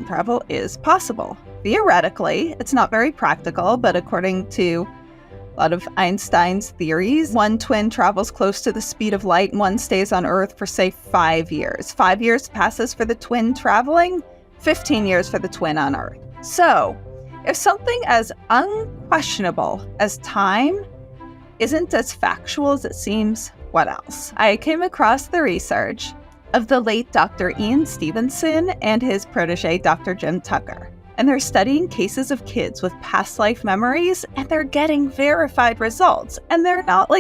time travel is possible. Theoretically, it's not very practical, but according to a lot of Einstein's theories, one twin travels close to the speed of light and one stays on Earth for, say, 5 years. 5 years passes for the twin traveling, 15 years for the twin on Earth. So, if something as unquestionable as time isn't as factual as it seems, what else? I came across the research of the late Dr. Ian Stevenson and his protege, Dr. Jim Tucker. And they're studying cases of kids with past life memories, and they're getting verified results. And they're not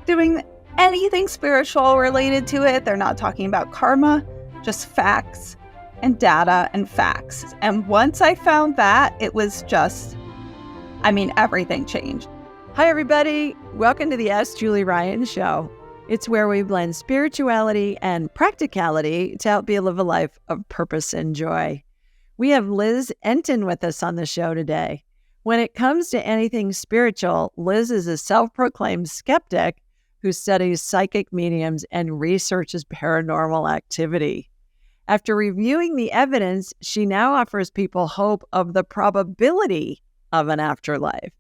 doing anything spiritual related to it. They're not talking about karma, just facts and data and facts. And once I found that, it was just, everything changed. Hi, everybody. Welcome to the Ask Julie Ryan Show. It's where we blend spirituality and practicality to help you live a life of purpose and joy. We have Liz Entin with us on the show today. When it comes to anything spiritual, Liz is a self-proclaimed skeptic who studies psychic mediums and researches paranormal activity. After reviewing the evidence, she now offers people hope of the probability of an afterlife.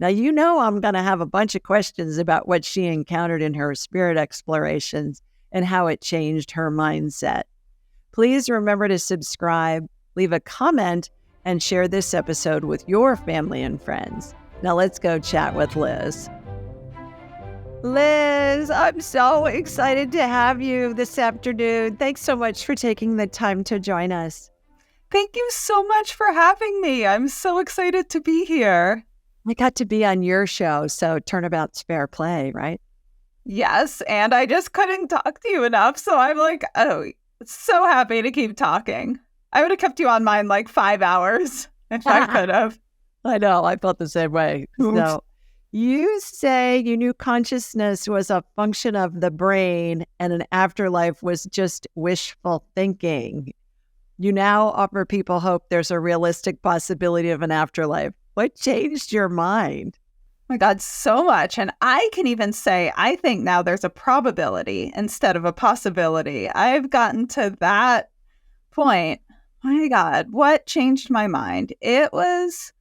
Now, I'm going to have a bunch of questions about what she encountered in her spirit explorations and how it changed her mindset. Please remember to subscribe, leave a comment, and share this episode with your family and friends. Now let's go chat with Liz. Liz, I'm so excited to have you this afternoon. Thanks so much for taking the time to join us. Thank you so much for having me. I'm so excited to be here. I got to be on your show, so turnabout's fair play, right? Yes, and I just couldn't talk to you enough, so I'm so happy to keep talking. I would have kept you on mine 5 hours if I could have. I know, I felt the same way. So you say you knew consciousness was a function of the brain and an afterlife was just wishful thinking. You now offer people hope there's a realistic possibility of an afterlife. What changed your mind? Oh my God, so much. And I can even say, I think now there's a probability instead of a possibility. I've gotten to that point. My God, what changed my mind? It was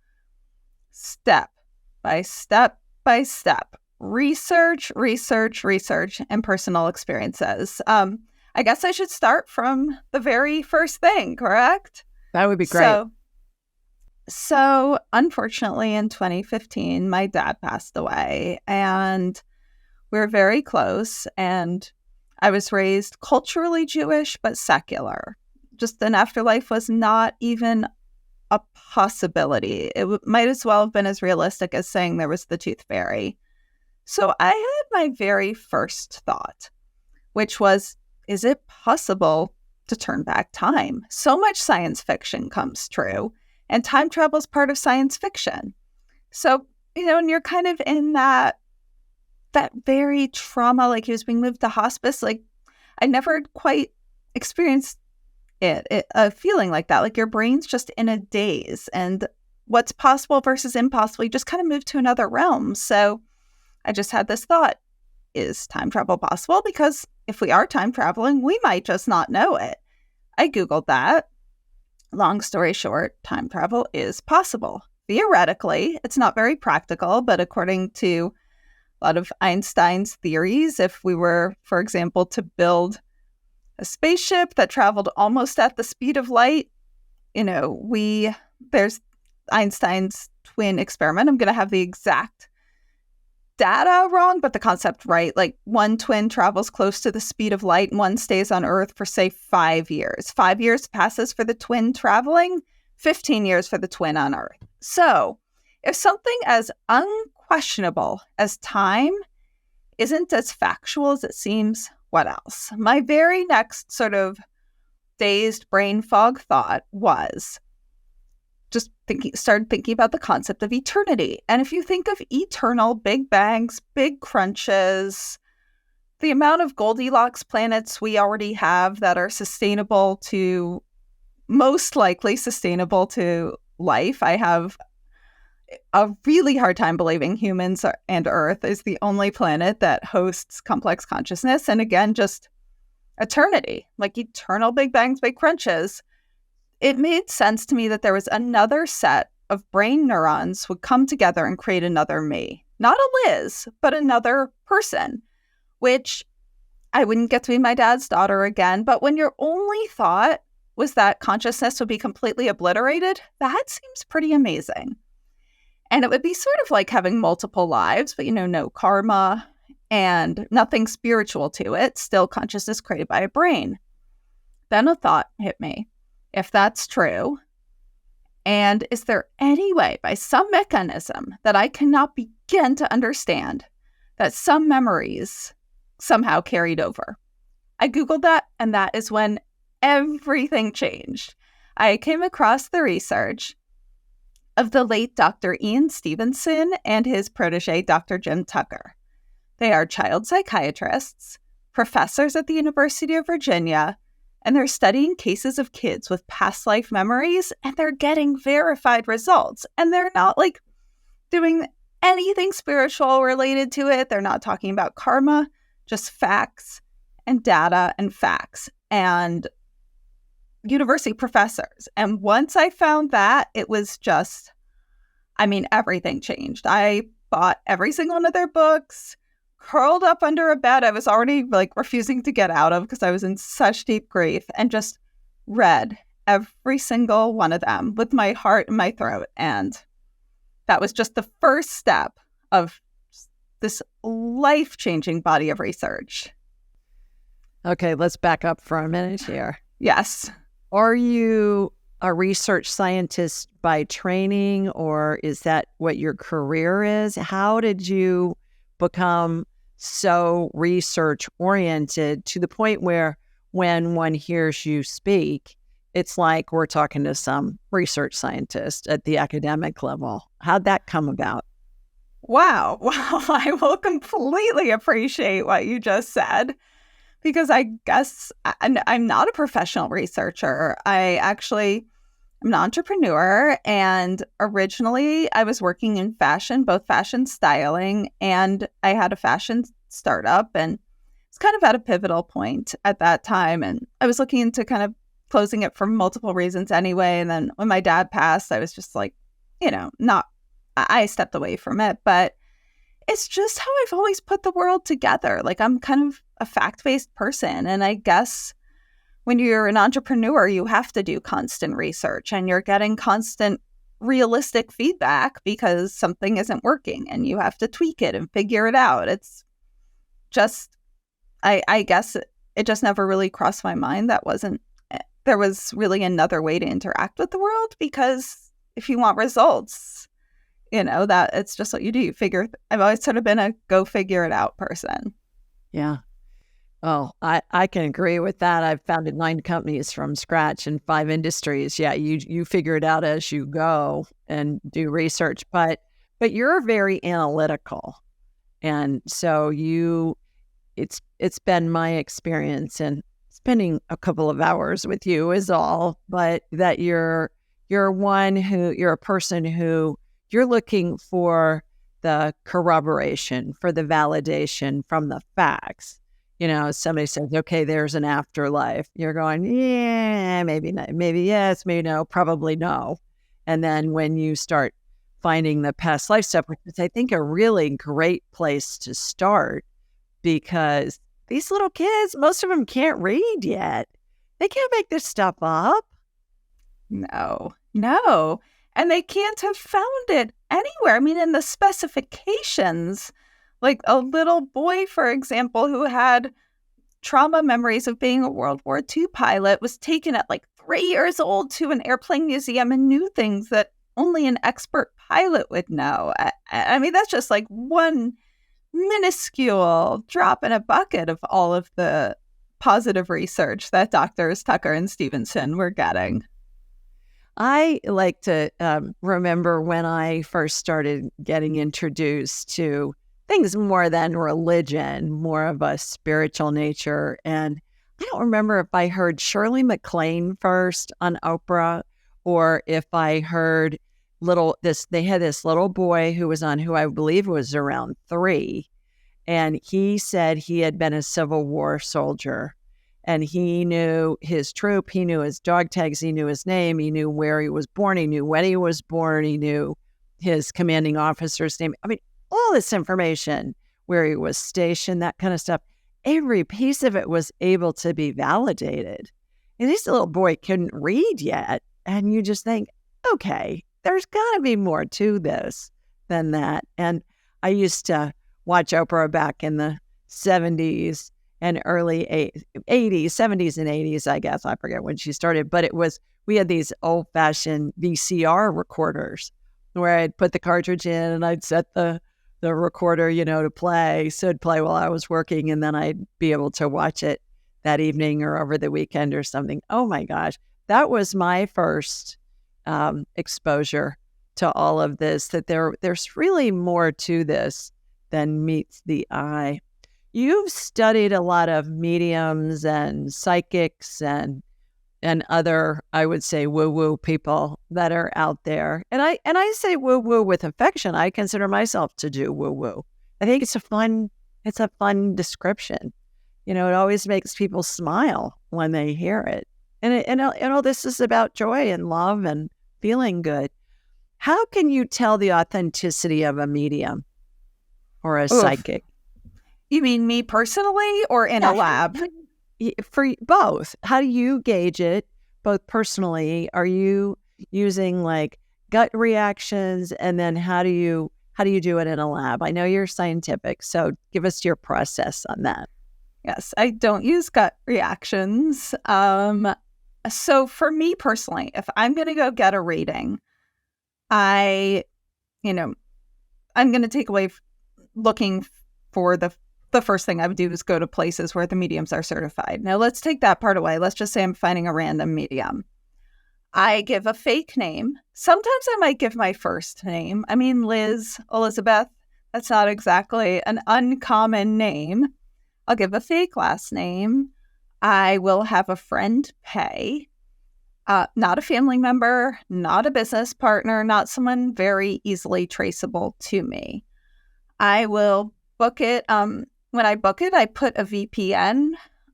step by step by step. Research, and personal experiences. I guess I should start from the very first thing, correct? That would be great. So unfortunately, in 2015, my dad passed away, and we were very close, and I was raised culturally Jewish, but secular. Just an afterlife was not even a possibility. It might as well have been as realistic as saying there was the tooth fairy. So I had my very first thought, which was, is it possible to turn back time? So much science fiction comes true. And time travel is part of science fiction. So, and you're kind of in that very trauma, he was being moved to hospice. I never quite experienced a feeling like that. Your brain's just in a daze. And what's possible versus impossible, you just kind of move to another realm. So I just had this thought, is time travel possible? Because if we are time traveling, we might just not know it. I Googled that. Long story short, time travel is possible. Theoretically, it's not very practical, but according to a lot of Einstein's theories, if we were, for example, to build a spaceship that traveled almost at the speed of light, there's Einstein's twin experiment. I'm going to have the exact data wrong, but the concept right. One twin travels close to the speed of light and one stays on Earth for, say, 5 years. 5 years passes for the twin traveling, 15 years for the twin on Earth. So if something as unquestionable as time isn't as factual as it seems, what else? My very next sort of dazed brain fog thought was started thinking about the concept of eternity. And if you think of eternal big bangs, big crunches, the amount of Goldilocks planets we already have that are most likely sustainable to life, I have a really hard time believing humans and Earth is the only planet that hosts complex consciousness. And again, just eternity, eternal big bangs, big crunches. it made sense to me that there was another set of brain neurons would come together and create another me. Not a Liz, but another person, which I wouldn't get to be my dad's daughter again. But when your only thought was that consciousness would be completely obliterated, that seems pretty amazing. And it would be sort of like having multiple lives, but, no karma and nothing spiritual to it, still consciousness created by a brain. Then a thought hit me. If that's true, and is there any way, by some mechanism that I cannot begin to understand, that some memories somehow carried over? I Googled that, and that is when everything changed. I came across the research of the late Dr. Ian Stevenson and his protege, Dr. Jim Tucker. They are child psychiatrists, professors at the University of Virginia, and they're studying cases of kids with past life memories, and they're getting verified results. And they're not doing anything spiritual related to it. They're not talking about karma, just facts and data and facts and university professors. And once I found that, it was just, everything changed. I bought every single one of their books, curled up under a bed I was already refusing to get out of because I was in such deep grief, and just read every single one of them with my heart in my throat. And that was just the first step of this life-changing body of research. Okay, let's back up for a minute here. Yes. Are you a research scientist by training, or is that what your career is? How did you become so research-oriented to the point where when one hears you speak, it's like we're talking to some research scientist at the academic level? How'd that come about? Wow. I will completely appreciate what you just said, because I guess I'm not a professional researcher. I actually am an entrepreneur, and originally I was working in fashion, both fashion styling, and I had a fashion startup, and it's kind of at a pivotal point at that time. And I was looking into kind of closing it for multiple reasons anyway. And then when my dad passed, I was just I stepped away from it. But it's just how I've always put the world together. I'm kind of a fact-based person. And I guess when you're an entrepreneur, you have to do constant research, and you're getting constant realistic feedback because something isn't working, and you have to tweak it and figure it out. It's just, I guess it just never really crossed my mind there was really another way to interact with the world, because if you want results, that it's just what you do. I've always sort of been a go figure it out person. Yeah. Oh, I can agree with that. I've founded 9 companies from scratch in 5 industries. Yeah, you figure it out as you go and do research, but you're very analytical. And so it's been my experience, and spending a couple of hours with you is all, but that you're a person who you're looking for the corroboration, for the validation from the facts. Somebody says, okay, there's an afterlife. You're going, yeah, maybe not, maybe yes, maybe no, probably no. And then when you start finding the past life stuff, which is, I think, a really great place to start, because these little kids, most of them can't read yet. They can't make this stuff up. No. And they can't have found it anywhere. In the specifications, a little boy, for example, who had trauma memories of being a World War II pilot, was taken at 3 years old to an airplane museum and knew things that only an expert pilot would know. That's just one minuscule drop in a bucket of all of the positive research that Drs. Tucker and Stevenson were getting. I like to remember when I first started getting introduced to things more than religion, more of a spiritual nature. And I don't remember if I heard Shirley MacLaine first on Oprah, or if I heard they had this little boy who was on, who I believe was around 3. And he said he had been a Civil War soldier. And he knew his troop, he knew his dog tags, he knew his name, he knew where he was born, he knew when he was born, he knew his commanding officer's name. I mean, all this information, where he was stationed, that kind of stuff. Every piece of it was able to be validated. And this little boy couldn't read yet. And you just think, okay, there's got to be more to this than that. And I used to watch Oprah back in the 70s and early 80s, 70s and 80s, I guess. I forget when she started. But we had these old-fashioned VCR recorders where I'd put the cartridge in and I'd set the recorder, to play. So it'd play while I was working, and then I'd be able to watch it that evening or over the weekend or something. Oh my gosh. That was my first exposure to all of this, that there's really more to this than meets the eye. You've studied a lot of mediums and psychics and other, I would say, woo-woo people that are out there. And I say woo-woo with affection. I consider myself to do woo-woo. I think it's a fun description. It always makes people smile when they hear it. And all this is about joy and love and feeling good. How can you tell the authenticity of a medium or a psychic? You mean me personally or in a lab? For both. How do you gauge it, both personally? Are you using like gut reactions? And then how do you do it in a lab? I know you're scientific, so give us your process on that. Yes, I don't use gut reactions. So for me personally, if I'm going to go get a reading, I'm going to take away looking for the first thing I would do is go to places where the mediums are certified. Now, let's take that part away. Let's just say I'm finding a random medium. I give a fake name. Sometimes I might give my first name. I mean, Liz, Elizabeth, that's not exactly an uncommon name. I'll give a fake last name. I will have a friend pay. Not a family member, not a business partner, not someone very easily traceable to me. I will book it. When I book it, I put a VPN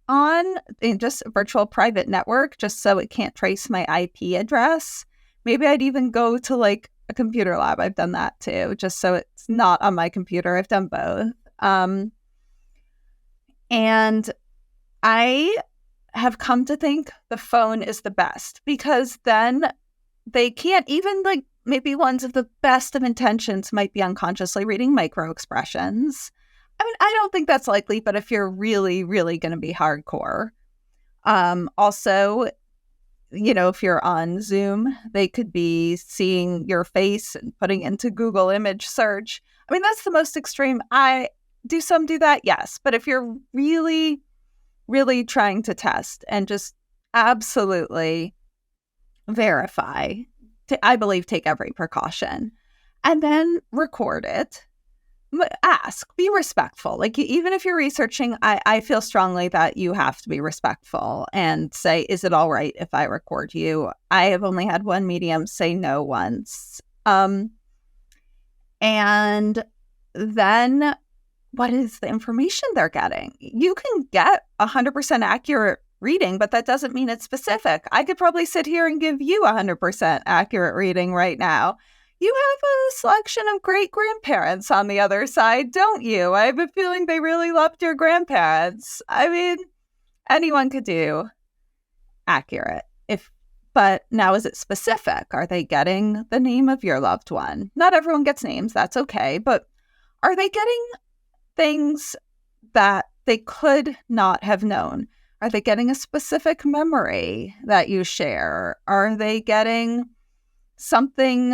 on, in just a virtual private network, just so it can't trace my IP address. Maybe I'd even go to like a computer lab. I've done that too, just so it's not on my computer. I've done both. And I have come to think the phone is the best, because then they can't even, like, maybe ones of the best of intentions might be unconsciously reading micro expressions. I mean, I don't think that's likely, but if you're really, really going to be hardcore. Also, if you're on Zoom, they could be seeing your face and putting into Google image search. I mean, that's the most extreme. Do some do that? Yes. But if you're really, really trying to test and just absolutely verify, I believe take every precaution and then record it. Ask, be respectful. Like, even if you're researching, I feel strongly that you have to be respectful and say, is it all right if I record you? I have only had one medium say no once. And then what is the information they're getting? You can get 100% accurate reading, but that doesn't mean it's specific. I could probably sit here and give you 100% accurate reading right now. You have a selection of great-grandparents on the other side, don't you? I have a feeling they really loved your grandparents. I mean, anyone could do accurate. But now, is it specific? Are they getting the name of your loved one? Not everyone gets names. That's okay. But are they getting things that they could not have known? Are they getting a specific memory that you share? Are they getting something,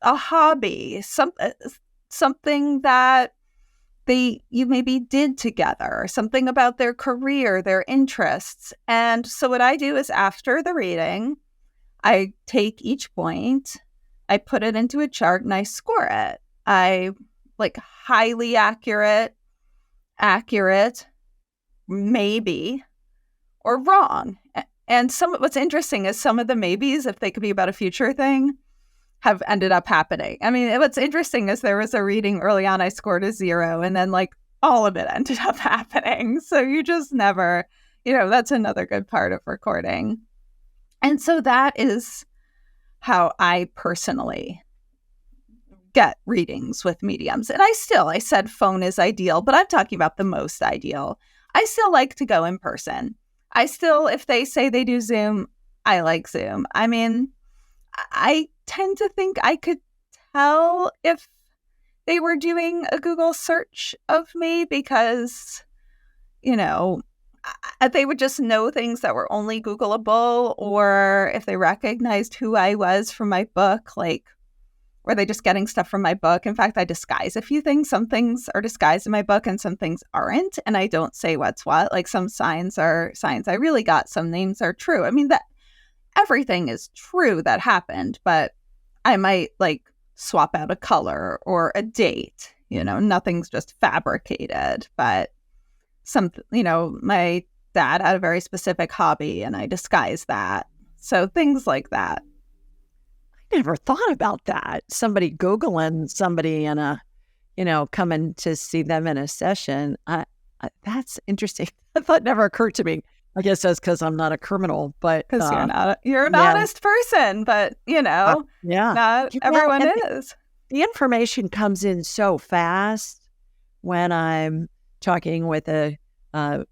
a hobby, something that you maybe did together, something about their career, their interests? And so what I do is, after the reading, I take each point, I put it into a chart, and I score it. I like highly accurate, maybe, or wrong. And what's interesting is some of the maybes, if they could be about a future thing, have ended up happening. I mean, what's interesting is there was a reading early on, I scored a 0, and then like all of it ended up happening. So you just never That's another good part of recording. And so that is how I personally get readings with mediums. And I said phone is ideal, but I'm talking about the most ideal. I still like to go in person. If they say they do Zoom, I like Zoom. I mean, I tend to think I could tell if they were doing a Google search of me because, they would just know things that were only Googleable, or if they recognized who I was from my book, like, were they just getting stuff from my book? In fact, I disguise a few things. Some things are disguised in my book and some things aren't. And I don't say what's what. Like some signs are signs I really got. Some names are true. I mean, that everything is true that happened, but I might like swap out a color or a date. Nothing's just fabricated. But my dad had a very specific hobby and I disguised that. So things like that. Never thought about that. Somebody Googling somebody in a, coming to see them in a session. That's interesting. That thought never occurred to me. I guess that's because I'm not a criminal, but because you're an honest person, but not everyone is. The information comes in so fast when I'm talking with a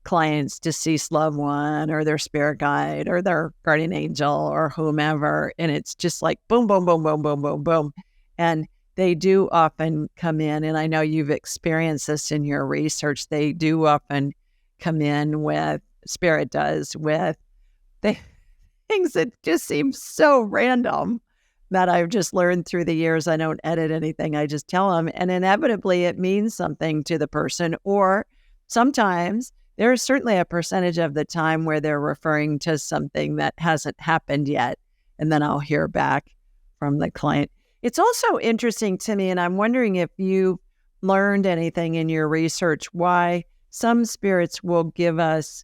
client's deceased loved one or their spirit guide or their guardian angel or whomever. And it's just like boom, boom, boom, boom, boom, boom, boom. And they do often come in, and I know you've experienced this in your research, they do often come in with, spirit does, with things that just seem so random that I've just learned through the years. I don't edit anything. I just tell them. And inevitably it means something to the person, or sometimes there's certainly a percentage of the time where they're referring to something that hasn't happened yet. And then I'll hear back from the client. It's also interesting to me, and I'm wondering if you learned anything in your research, why some spirits will give us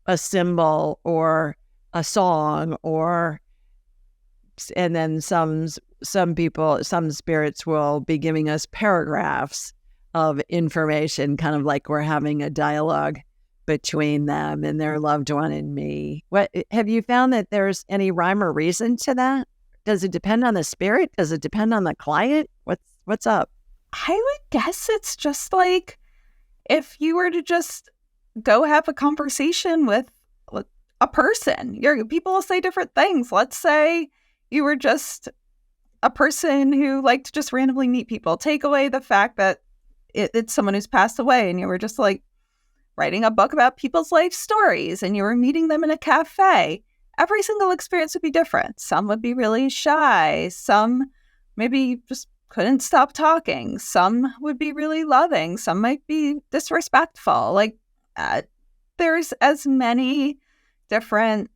a symbol or a song, and then some spirits will be giving us paragraphs of information, kind of like we're having a dialogue between them and their loved one and me. What have you found that there's any rhyme or reason to that? Does it depend on the spirit? Does it depend on the client? What's up? I would guess it's just like if you were to just go have a conversation with a person. People will say different things. Let's say you were just a person who liked to just randomly meet people. Take away the fact that it's someone who's passed away and you were just like writing a book about people's life stories and you were meeting them in a cafe. Every single experience would be different. Some would be really shy. Some maybe just couldn't stop talking. Some would be really loving. Some might be disrespectful. Like there's as many different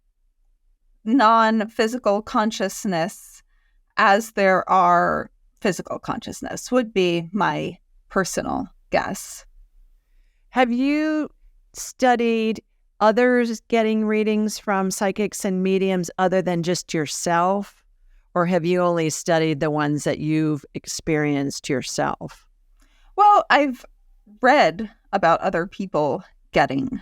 non-physical consciousness as there are physical consciousness would be my personal guess. Have you studied others getting readings from psychics and mediums other than just yourself? Or have you only studied the ones that you've experienced yourself? Well, I've read about other people getting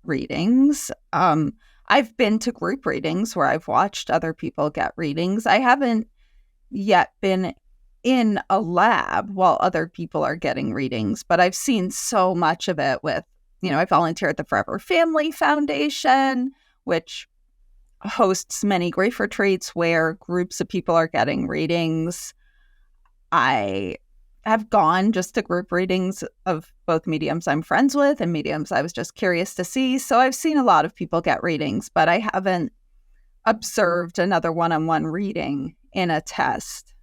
readings. I've been to group readings where I've watched other people get readings. I haven't yet been in a lab while other people are getting readings, but I've seen so much of it with, I volunteer at the Forever Family Foundation, which hosts many grief retreats where groups of people are getting readings. I have gone just to group readings of both mediums I'm friends with and mediums I was just curious to see. So I've seen a lot of people get readings, but I haven't observed another one-on-one reading in a test.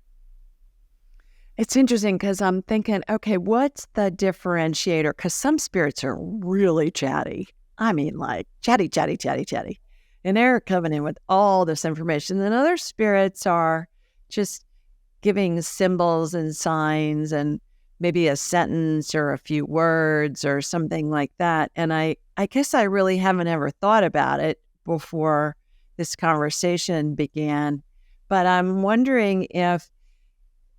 It's interesting because I'm thinking, okay, what's the differentiator? Because some spirits are really chatty. I mean, like chatty. And they're coming in with all this information. And other spirits are just giving symbols and signs and maybe a sentence or a few words or something like that. And I guess I really haven't ever thought about it before this conversation began. But I'm wondering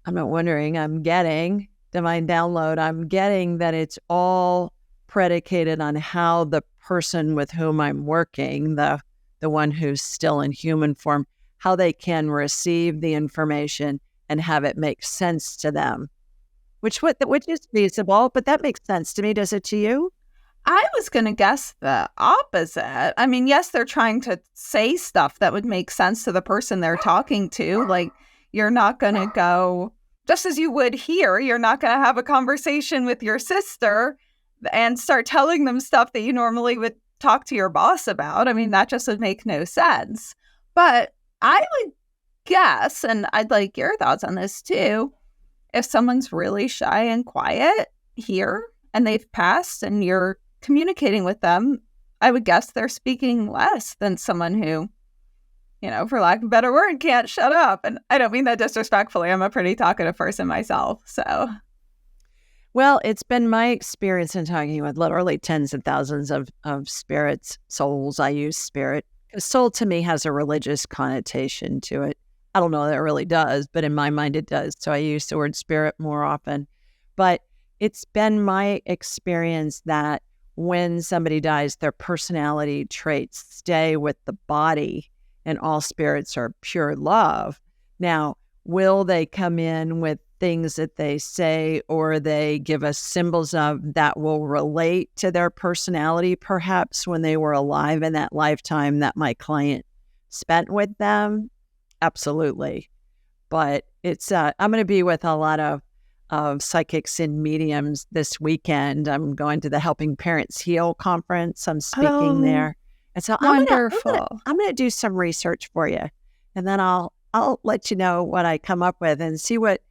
I'm getting divine download. I'm getting that it's all predicated on how the person with whom I'm working, the one who's still in human form, how they can receive the information and have it make sense to them, which is feasible, but that makes sense to me. Does it to you? I was going to guess the opposite. I mean, yes, they're trying to say stuff that would make sense to the person they're talking to. Like, you're not going to go, just as you would here, you're not going to have a conversation with your sister and start telling them stuff that you normally would talk to your boss about. I mean, that just would make no sense. But I would guess, and I'd like your thoughts on this too, if someone's really shy and quiet here and they've passed and you're communicating with them, I would guess they're speaking less than someone who, for lack of a better word, can't shut up. And I don't mean that disrespectfully. I'm a pretty talkative person myself. So, well, it's been my experience in talking with literally tens of thousands of spirits, souls. I use spirit because soul to me has a religious connotation to it. I don't know that it really does, but in my mind it does. So I use the word spirit more often. But it's been my experience that when somebody dies, their personality traits stay with the body, and all spirits are pure love. Now, will they come in with things that they say or they give us symbols of that will relate to their personality, perhaps when they were alive in that lifetime that my client spent with them? Absolutely. But it's I'm going to be with a lot of psychics and mediums this weekend. I'm going to the Helping Parents Heal conference. I'm speaking there. And so wonderful. I'm going to do some research for you. And then I'll let you know what I come up with and see what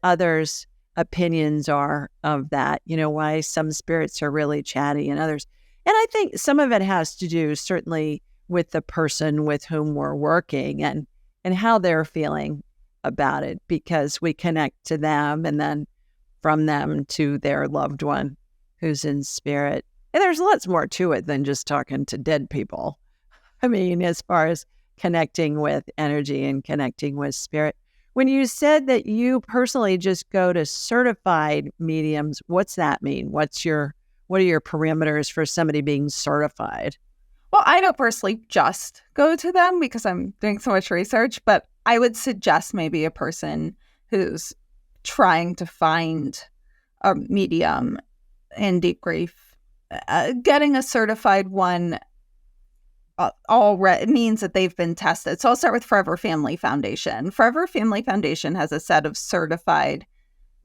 others' opinions are of that. Why some spirits are really chatty and others. And I think some of it has to do certainly with the person with whom we're working and how they're feeling about it, because we connect to them and then from them to their loved one who's in spirit. And there's lots more to it than just talking to dead people. I mean, as far as connecting with energy and connecting with spirit. When you said that you personally just go to certified mediums, what's that mean? What are your parameters for somebody being certified? Well, I don't personally just go to them because I'm doing so much research, but I would suggest maybe a person who's trying to find a medium in deep grief. Getting a certified one means that they've been tested. So I'll start with Forever Family Foundation. Forever Family Foundation has a set of certified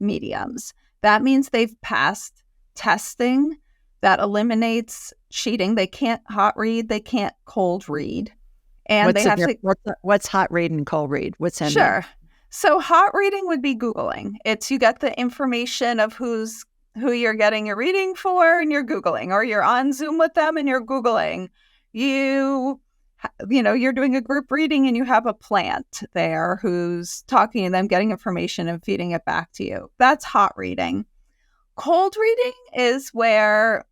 mediums. That means they've passed testing that eliminates cheating. They can't hot read. They can't cold read. And what's hot read and cold read? What's that? Sure. So hot reading would be Googling. It's you get the information of who you're getting your reading for and you're Googling, or you're on Zoom with them and you're Googling. You're doing a group reading and you have a plant there who's talking to them, getting information and feeding it back to you. That's hot reading. Cold reading is where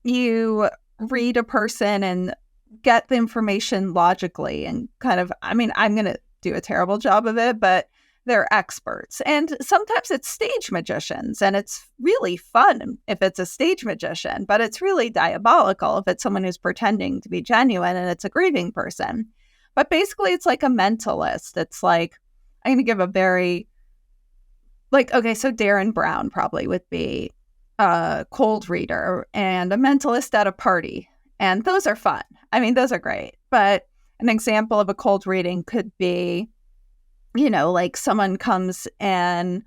you read a person and get the information logically and kind of, I'm going to do a terrible job of it, but they're experts. And sometimes it's stage magicians, and it's really fun if it's a stage magician, but it's really diabolical if it's someone who's pretending to be genuine and it's a grieving person. But basically, it's like a mentalist. It's like, I'm going to give a very, so Darren Brown probably would be a cold reader and a mentalist at a party. And those are fun. Those are great. But an example of a cold reading could be, someone comes in,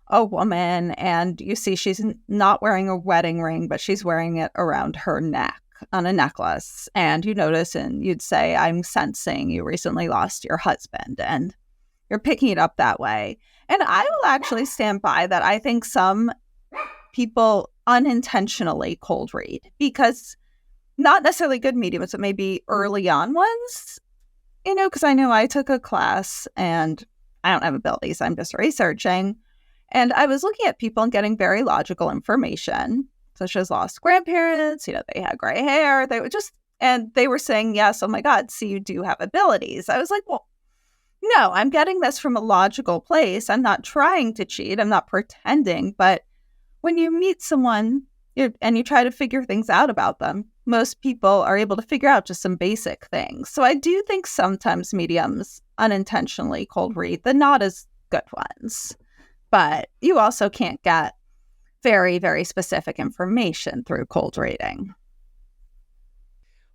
a woman, and you see she's not wearing a wedding ring, but she's wearing it around her neck on a necklace. And you notice and you'd say, I'm sensing you recently lost your husband. And you're picking it up that way. And I will actually stand by that. I think some people unintentionally cold read because not necessarily good mediums, but maybe early on ones, because I know I took a class and I don't have abilities. I'm just researching. And I was looking at people and getting very logical information, such as lost grandparents, they had gray hair. They were saying, yes, oh my God, see, you do have abilities. I was like, well, no, I'm getting this from a logical place. I'm not trying to cheat. I'm not pretending. But when you meet someone, and you try to figure things out about them, most people are able to figure out just some basic things. So I do think sometimes mediums unintentionally cold read the not as good ones. But you also can't get very, very specific information through cold reading.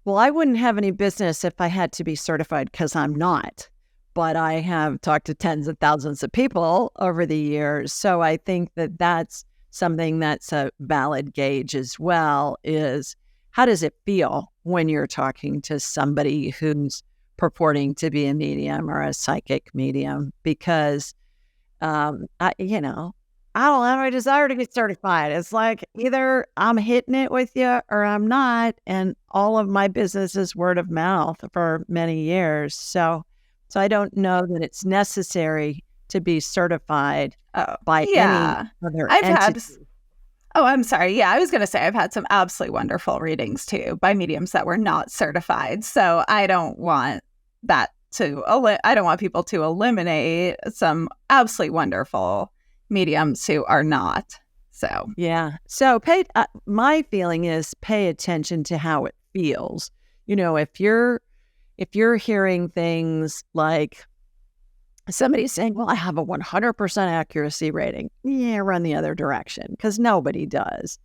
Well, I wouldn't have any business if I had to be certified, because I'm not. But I have talked to tens of thousands of people over the years. So I think that that's something that's a valid gauge as well, is how does it feel when you're talking to somebody who's purporting to be a medium or a psychic medium? Because, I don't have a desire to get certified. It's like either I'm hitting it with you or I'm not. And all of my business is word of mouth for many years. So I don't know that it's necessary to be certified by any other entity. I'm sorry. Yeah, I was going to say I've had some absolutely wonderful readings too by mediums that were not certified. So I don't want I don't want people to eliminate some absolutely wonderful mediums who are not. So yeah. So my feeling is pay attention to how it feels. If you're hearing things like somebody saying, well, I have a 100% accuracy rating, run the other direction, because nobody does.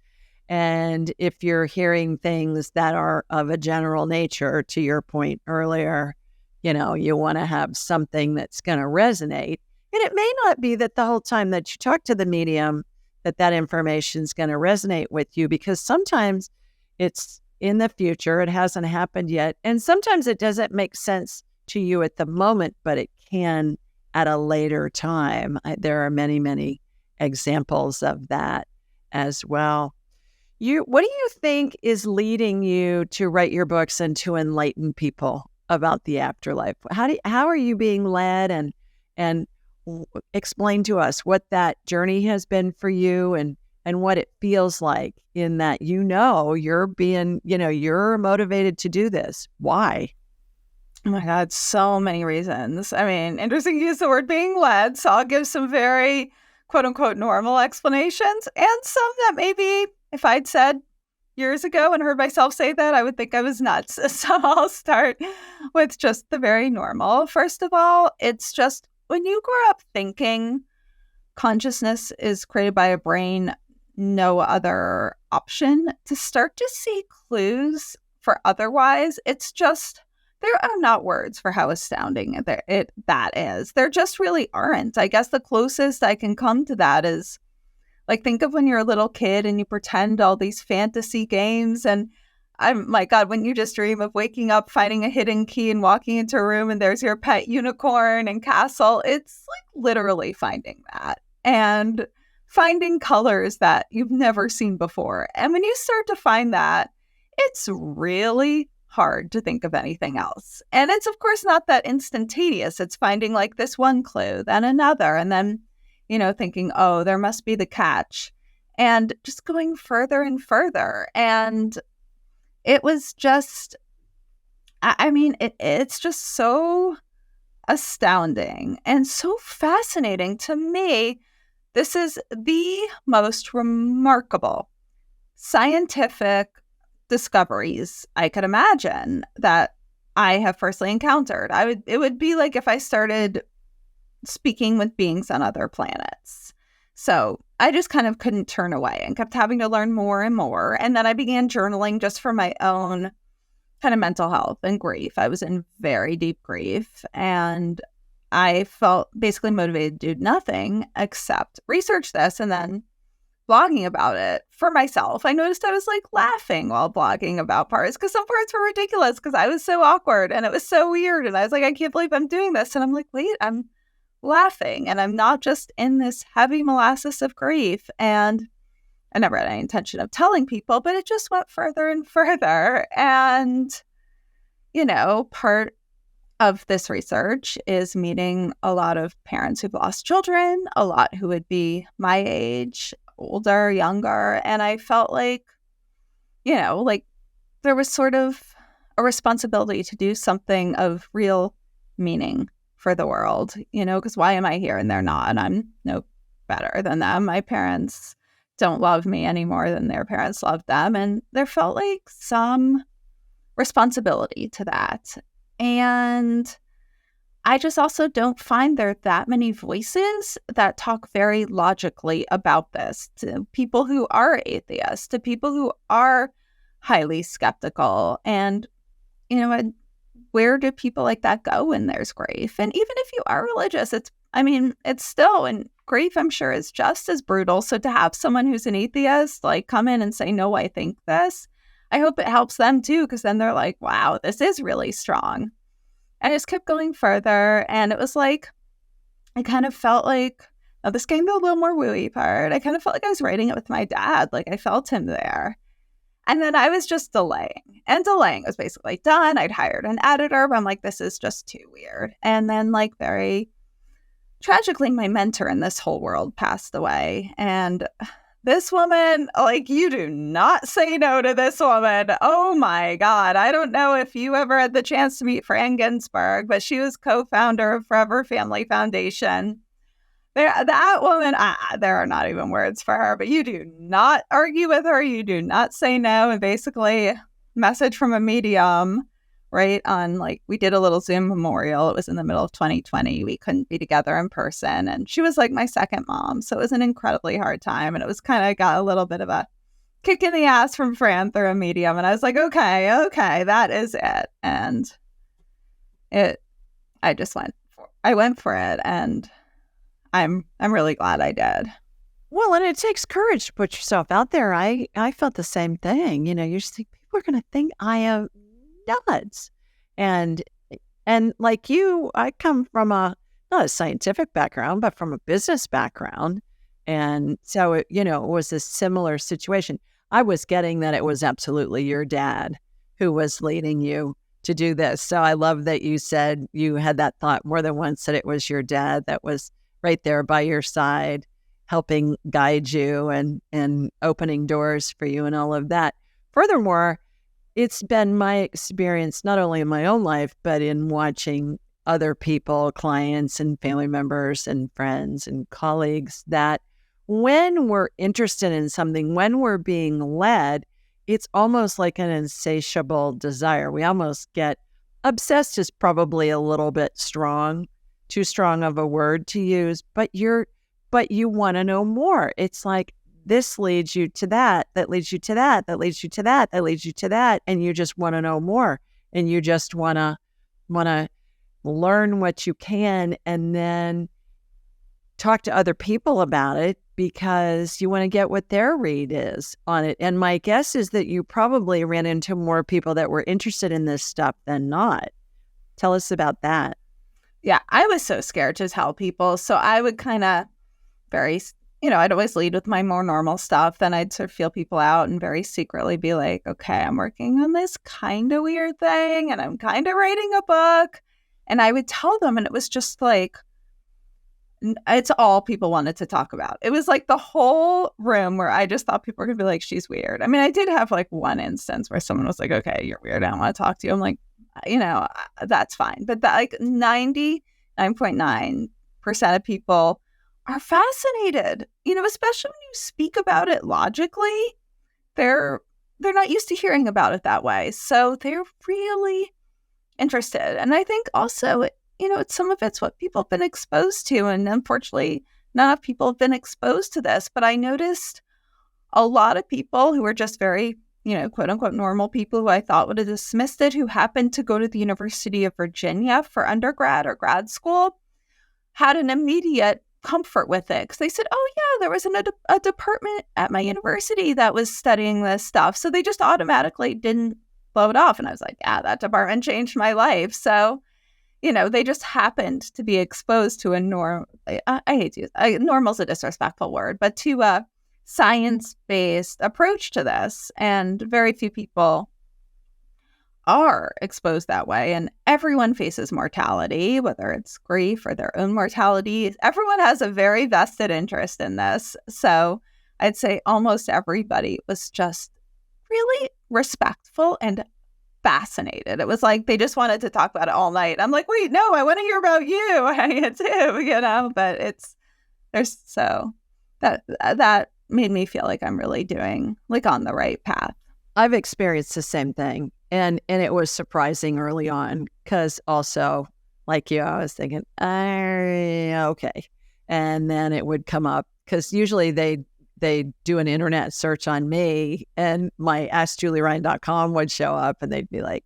And if you're hearing things that are of a general nature, to your point earlier, you want to have something that's going to resonate. And it may not be that the whole time that you talk to the medium that information is going to resonate with you, because sometimes it's in the future, it hasn't happened yet. And sometimes it doesn't make sense to you at the moment, but it can at a later time. There are many, many examples of that as well. What do you think is leading you to write your books and to enlighten people about the afterlife? How are you being led, and explain to us what that journey has been for you, and what it feels like in that you're motivated to do this. Why? Oh my God, so many reasons. I mean, interesting you use the word being led, so I'll give some very quote unquote normal explanations, and some that maybe if I'd said years ago and heard myself say that, I would think I was nuts. So I'll start with just the very normal. First of all, it's just when you grow up thinking consciousness is created by a brain, no other option, to start to see clues for otherwise, it's just, there are not words for how astounding that is. There just really aren't. I guess the closest I can come to that is, like, think of when you're a little kid and you pretend all these fantasy games, and my God, when you just dream of waking up, finding a hidden key and walking into a room and there's your pet unicorn and castle. It's like literally finding that and finding colors that you've never seen before. And when you start to find that, it's really hard to think of anything else. And it's, of course, not that instantaneous. It's finding like this one clue, then another, and then, thinking, oh, there must be the catch, and just going further and further. And it was just, it's just so astounding and so fascinating to me. This is the most remarkable scientific discoveries I could imagine that I have personally encountered. It would be like if I started speaking with beings on other planets. So I just kind of couldn't turn away and kept having to learn more and more. And then I began journaling just for my own kind of mental health and grief. I was in very deep grief, and I felt basically motivated to do nothing except research this and then blogging about it for myself. I noticed I was like laughing while blogging about parts, because some parts were ridiculous because I was so awkward and it was so weird. And I was like, I can't believe I'm doing this. And I'm like, wait, I'm laughing and I'm not just in this heavy molasses of grief. And I never had any intention of telling people, but it just went further and further. And, part of this research is meeting a lot of parents who've lost children, a lot who would be my age, older, younger. And I felt like, there was sort of a responsibility to do something of real meaning for the world, because why am I here and they're not? And I'm no better than them. My parents don't love me any more than their parents loved them. And there felt like some responsibility to that. And I just also don't find there that many voices that talk very logically about this, to people who are atheists, to people who are highly skeptical. And, where do people like that go when there's grief? And even if you are religious, it's still, and grief, I'm sure, is just as brutal. So to have someone who's an atheist like come in and say, no, I think this, I hope it helps them too, because then they're like, wow, this is really strong. I just kept going further, and it was like, I kind of felt like, now this came to a little more wooey part, I kind of felt like I was writing it with my dad. Like, I felt him there. And then I was just delaying. And delaying was basically done. I'd hired an editor, but I'm like, this is just too weird. And then, like, very tragically, my mentor in this whole world passed away. And this woman, like, you do not say no to this woman. Oh my God. I don't know if you ever had the chance to meet Fran Ginsburg, but she was co-founder of Forever Family Foundation. That woman, there are not even words for her, but you do not argue with her. You do not say no. And basically, message from a medium, right? On, like, we did a little Zoom memorial. It was in the middle of 2020. We couldn't be together in person. And she was like my second mom. So it was an incredibly hard time. And it was kind of got a little bit of a kick in the ass from Fran through a medium. And I was like, okay, that is it. And I went for it. And I'm really glad I did. Well, and it takes courage to put yourself out there. I felt the same thing. You just think people are going to think I am nuts. And like you, I come from not a scientific background, but from a business background. And so, it was a similar situation. I was getting that it was absolutely your dad who was leading you to do this. So I love that you said you had that thought more than once, that it was your dad that was right there by your side, helping guide you and opening doors for you and all of that. Furthermore, it's been my experience, not only in my own life, but in watching other people, clients and family members and friends and colleagues, that when we're interested in something, when we're being led, it's almost like an insatiable desire. We almost get obsessed, is probably a little bit strong, too strong of a word to use, but you want to know more. It's like, this leads you to that leads you to that leads you to that leads you to that, and you just want to know more, and you just want to learn what you can, and then talk to other people about it, because you want to get what their read is on it. And my guess is that you probably ran into more people that were interested in this stuff than not. Tell us about that. Yeah, I was so scared to tell people. So I would kind of I'd always lead with my more normal stuff. Then I'd sort of feel people out and very secretly be like, okay, I'm working on this kind of weird thing, and I'm kind of writing a book. And I would tell them, and it was just like, it's all people wanted to talk about. It was like the whole room where I just thought people were going to be like, she's weird. I mean, I did have like one instance where someone was like, okay, you're weird, I don't want to talk to you. I'm like, that's fine. But that, like, 99.9% of people are fascinated, especially when you speak about it logically. They're not used to hearing about it that way. So they're really interested. And I think also, some of it's what people have been exposed to. And unfortunately, not enough people have been exposed to this. But I noticed a lot of people who were just very, quote unquote, normal people who I thought would have dismissed it, who happened to go to the University of Virginia for undergrad or grad school, had an immediate comfort with it, because they said, oh yeah, there was a department at my university that was studying this stuff. So they just automatically didn't blow it off. And I was like, yeah, that department changed my life. So, they just happened to be exposed to I hate to use, normal's a disrespectful word, but to a science-based approach to this. And very few people are exposed that way. And everyone faces mortality, whether it's grief or their own mortality. Everyone has a very vested interest in this. So I'd say almost everybody was just really respectful and fascinated. It was like they just wanted to talk about it all night. I'm like, wait, no, I want to hear about you too, but there's so that made me feel like I'm really doing like on the right path. I've experienced the same thing. And it was surprising early on because also, like you, I was thinking, okay. And then it would come up because usually they do an internet search on me and my askjulieryan.com would show up and they'd be like,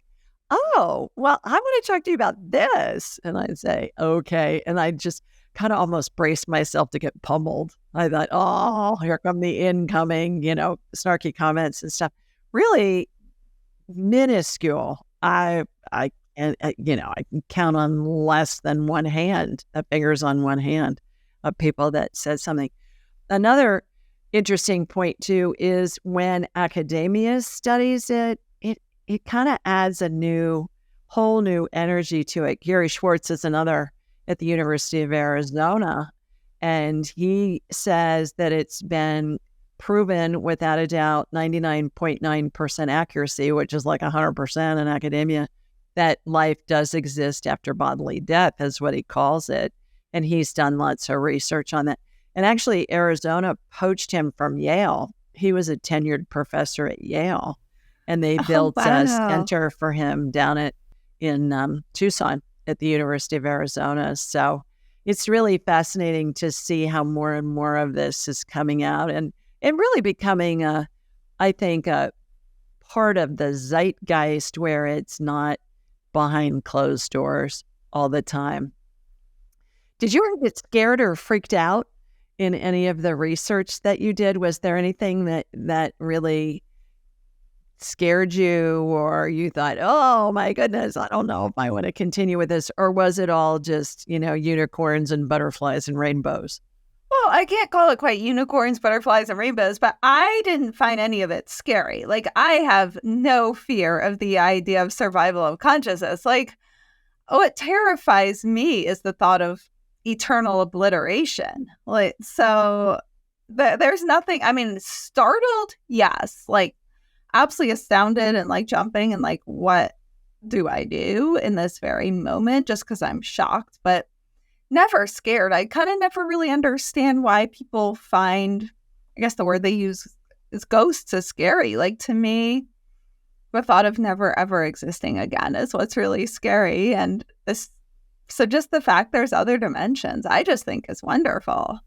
oh, well, I want to talk to you about this. And I'd say, okay. And I just kind of almost braced myself to get pummeled. I thought, oh, here come the incoming, snarky comments and stuff. Really minuscule. I can count on less than one hand, fingers on one hand, of people that said something. Another interesting point too is when academia studies it kind of adds a whole new energy to it. Gary Schwartz is another at the University of Arizona, and he says that it's been proven without a doubt, 99.9% accuracy, which is like 100% in academia, that life does exist after bodily death, is what he calls it. And he's done lots of research on that. And actually, Arizona poached him from Yale. He was a tenured professor at Yale. And they built a center for him down in Tucson at the University of Arizona. So it's really fascinating to see how more and more of this is coming out and really becoming, I think, a part of the zeitgeist where it's not behind closed doors all the time. Did you ever get scared or freaked out in any of the research that you did? Was there anything that really scared you, or you thought, oh my goodness, I don't know if I want to continue with this? Or was it all just, unicorns and butterflies and rainbows? Well, I can't call it quite unicorns, butterflies, and rainbows, but I didn't find any of it scary. Like, I have no fear of the idea of survival of consciousness. Like, what terrifies me is the thought of eternal obliteration. Like, so there's nothing, startled, yes, like absolutely astounded and like jumping and like, what do I do in this very moment, just because I'm shocked, but never scared. I kind of never really understand why people find, I guess the word they use is ghosts, is scary. Like, to me, the thought of never ever existing again is what's really scary. And so just the fact there's other dimensions, I just think is wonderful.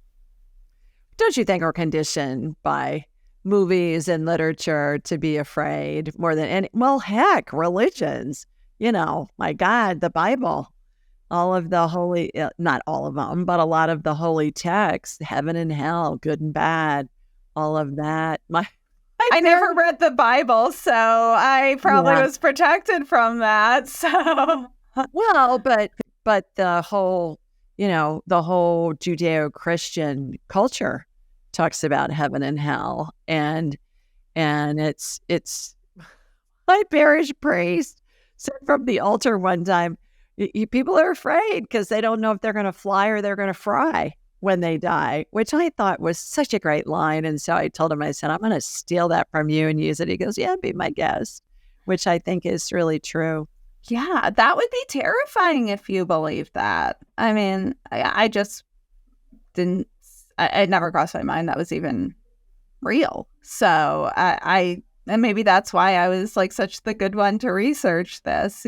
Don't you think we're conditioned by movies and literature to be afraid more than any? Well, heck, religions, my God, the Bible, all of the holy, not all of them, but a lot of the holy texts, heaven and hell, good and bad, all of that. I never read the Bible, so I probably was protected from that. So, well, but the whole, the whole Judeo-Christian culture talks about heaven and hell, and it's my parish priest said from the altar one time, people are afraid because they don't know if they're going to fly or they're going to fry when they die, which I thought was such a great line. And so I told him, I said, I'm going to steal that from you and use it. He goes, yeah, be my guest, which I think is really true. Yeah, that would be terrifying if you believe that. I just didn't, it never crossed my mind that was even real. So and maybe that's why I was like such the good one to research this,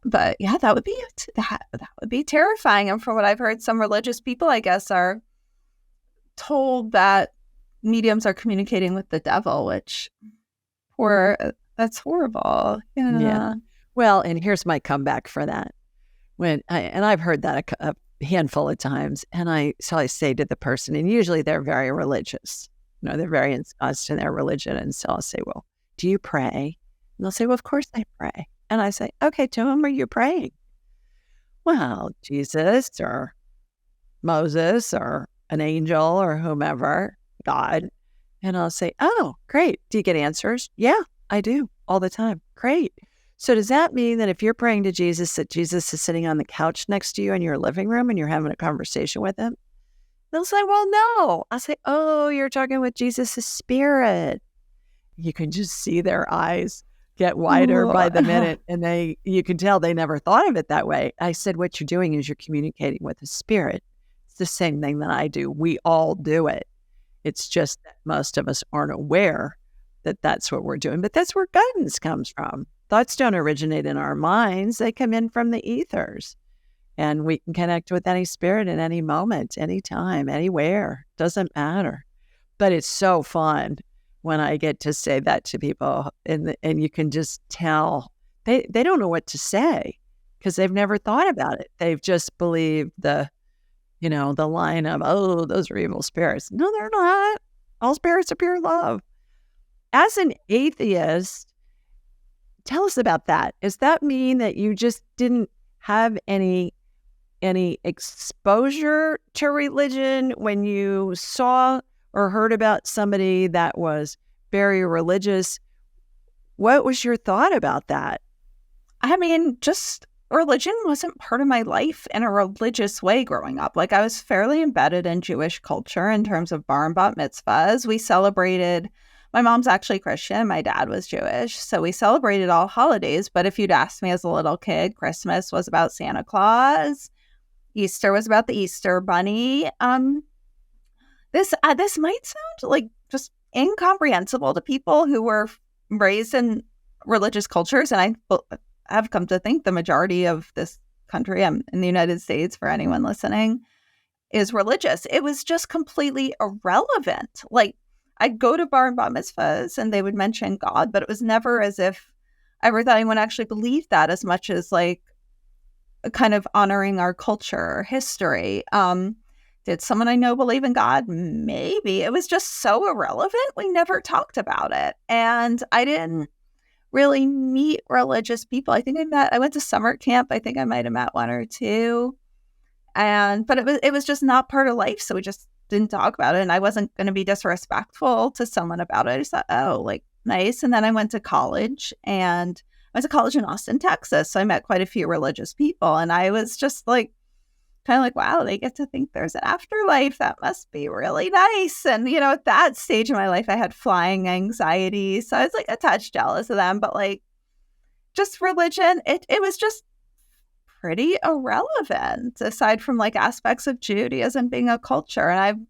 but yeah, that would be terrifying. And from what I've heard, some religious people, I guess, are told that mediums are communicating with the devil, which that's horrible. Yeah. Well, and here's my comeback for that. I've heard that a handful of times, and so I say to the person, and usually they're very religious. They're very ensconced in their religion, and so I'll say, well, do you pray? And they'll say, well, of course I pray. And I say, okay, to whom are you praying? Well, Jesus or Moses or an angel or whomever, God. And I'll say, oh, great. Do you get answers? Yeah, I do all the time. Great. So does that mean that if you're praying to Jesus, that Jesus is sitting on the couch next to you in your living room and you're having a conversation with him? They'll say, well, no. I'll say, oh, you're talking with Jesus' spirit. You can just see their eyes get wider by the minute, and you can tell they never thought of it that way. I said, what you're doing is you're communicating with a spirit. the same thing that I do. We all do it. It's just that most of us aren't aware that that's what we're doing. But that's where guidance comes from. Thoughts don't originate in our minds. They come in from the ethers. And we can connect with any spirit at any moment, anytime, anywhere. Doesn't matter. But it's so fun when I get to say that to people. And you can just tell they don't know what to say because they've never thought about it. They've just believed the line of, oh, those are evil spirits. No, they're not. All spirits are pure love. As an atheist, tell us about that. Does that mean that you just didn't have any exposure to religion when you saw or heard about somebody that was very religious? What was your thought about that? I mean, just religion wasn't part of my life in a religious way growing up. Like, I was fairly embedded in Jewish culture in terms of bar and bat mitzvahs. We celebrated, my mom's actually Christian, my dad was Jewish, so we celebrated all holidays. But if you'd asked me as a little kid, Christmas was about Santa Claus, Easter was about the Easter Bunny. This might sound like just incomprehensible to people who were raised in religious cultures, and I've come to think the majority of this country, in the United States, for anyone listening, is religious. It was just completely irrelevant. Like, I'd go to bar and bat mitzvahs and they would mention God, but it was never as if I ever thought anyone actually believed that, as much as like kind of honoring our culture or history. Did someone I know believe in God? Maybe. It was just so irrelevant. We never talked about it. And I didn't really meet religious people. I think I went to summer camp. I think I might have met one or two. But it was just not part of life. So we just didn't talk about it. And I wasn't going to be disrespectful to someone about it. I just thought, oh, like, nice. And then I went to college, and I went to college in Austin, Texas. So I met quite a few religious people. And I was just like, kind of like, wow, they get to think there's an afterlife. That must be really nice. And, at that stage of my life, I had flying anxiety. So I was like a touch jealous of them. But like, just religion, it was just pretty irrelevant, aside from like aspects of Judaism being a culture. And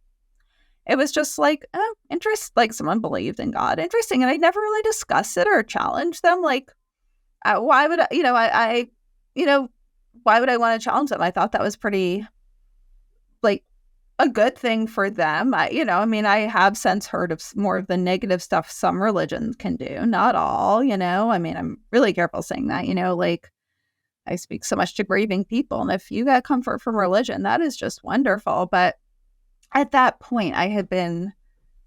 it was just like, oh, interest, like someone believed in God. Interesting. And I never really discussed it or challenged them. Like, why would why would I want to challenge them? I thought that was pretty, like, a good thing for them. I have since heard of more of the negative stuff some religions can do. Not all, I'm really careful saying that, like, I speak so much to grieving people. And if you get comfort from religion, that is just wonderful. But at that point, I had been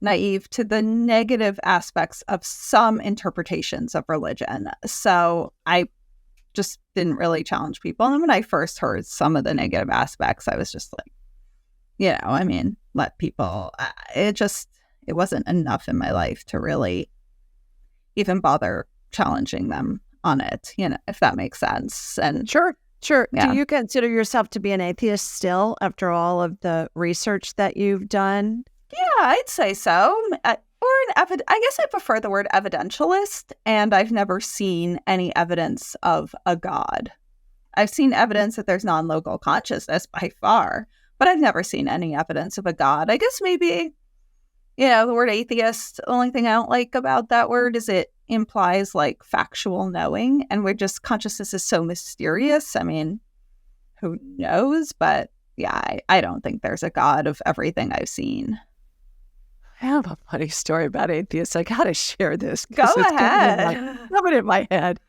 naive to the negative aspects of some interpretations of religion. So I just didn't really challenge people. And when I first heard some of the negative aspects, I was just like, let people, it wasn't enough in my life to really even bother challenging them on it, if that makes sense. And Sure. Yeah. Do you consider yourself to be an atheist still after all of the research that you've done? Yeah, I'd say so. I guess I prefer the word evidentialist, and I've never seen any evidence of a God. I've seen evidence that there's non-local consciousness by far, but I've never seen any evidence of a God. I guess maybe, the word atheist, the only thing I don't like about that word is it implies like factual knowing, and consciousness is so mysterious. I mean, who knows? But yeah, I don't think there's a God of everything I've seen. I have a funny story about atheists. I got to share this. Go ahead. Coming in my head.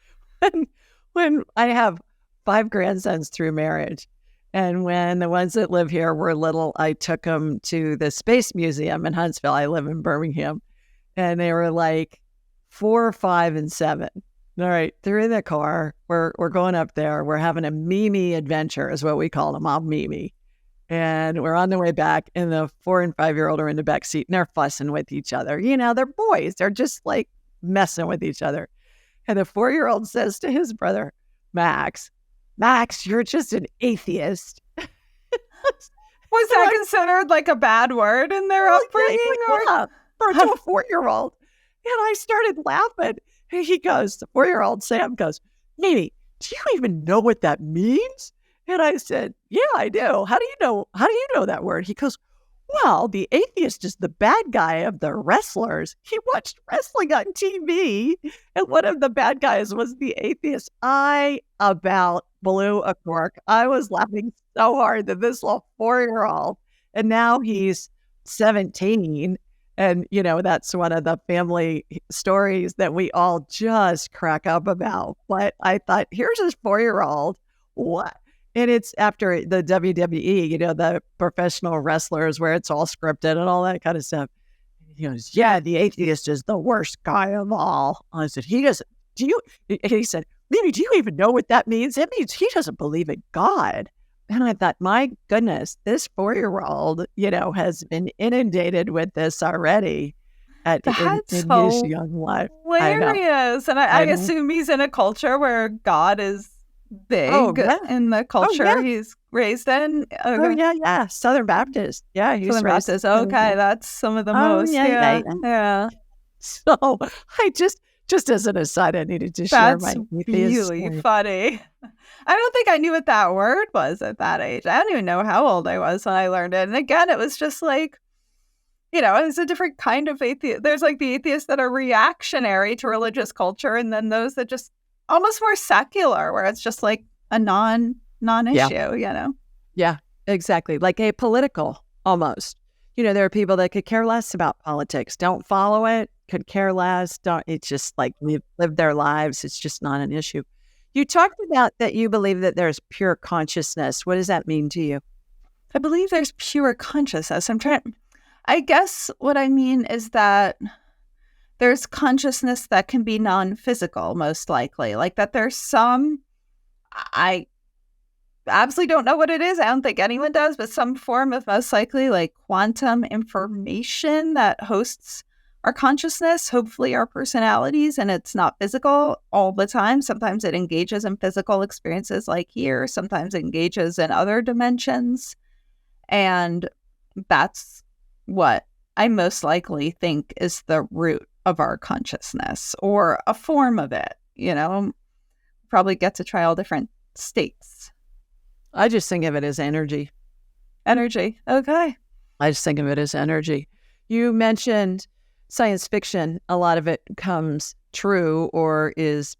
When I have 5 grandsons through marriage, and when the ones that live here were little, I took them to the Space Museum in Huntsville. I live in Birmingham. And they were like 4, 5, and 7. All right, they're in the car. We're going up there. We're having a Mimi adventure is what we call them. I'm Mimi. And we're on the way back, and the 4 and 5-year-old are in the back seat, and they're fussing with each other. They're boys. They're just like messing with each other. And the 4-year-old says to his brother, Max, you're just an atheist. Was that considered like a bad word in their upbringing? Yeah, for a 4-year-old. And I started laughing. And the 4-year-old Sam goes, Mimi, do you even know what that means? And I said, yeah, I do. How do you know? How do you know that word? He goes, well, the atheist is the bad guy of the wrestlers. He watched wrestling on TV, and one of the bad guys was the atheist. I about blew a cork. I was laughing so hard that this little 4-year-old, and now he's 17. And, that's one of the family stories that we all just crack up about. But I thought, here's this 4-year-old. What? And it's after the WWE, the professional wrestlers where it's all scripted and all that kind of stuff. He goes, yeah, the atheist is the worst guy of all. I said, he doesn't, and he said, Mimi, do you even know what that means? It means he doesn't believe in God. And I thought, my goodness, this 4-year-old, has been inundated with this already in his young life. Hilarious. And I assume he's in a culture where God is big in the culture he's raised in. Okay. Oh, yeah. Southern Baptist. Yeah, he's Southern Baptist. Okay, that's some of the most. Yeah. So I just as an aside, I needed to share my really story. Funny. I don't think I knew what that word was at that age. I don't even know how old I was when I learned it. And again, it was just like, it's a different kind of atheist. There's like the atheists that are reactionary to religious culture, and then those that just almost more secular, where it's just like a non-issue, Yeah, exactly. Like apolitical almost. There are people that could care less about politics, don't follow it, could care less. It's just like live their lives. It's just not an issue. You talked about that you believe that there's pure consciousness. What does that mean to you? I believe there's pure consciousness. I guess what I mean is that there's consciousness that can be non-physical, most likely. Like that there's some, I absolutely don't know what it is. I don't think anyone does, but some form of most likely like quantum information that hosts our consciousness, hopefully our personalities, and it's not physical all the time. Sometimes it engages in physical experiences like here. Sometimes it engages in other dimensions. And that's what I most likely think is the root of our consciousness, or a form of it, probably get to try all different states. I just think of it as energy. Energy. Okay. I just think of it as energy. You mentioned science fiction. A lot of it comes true or is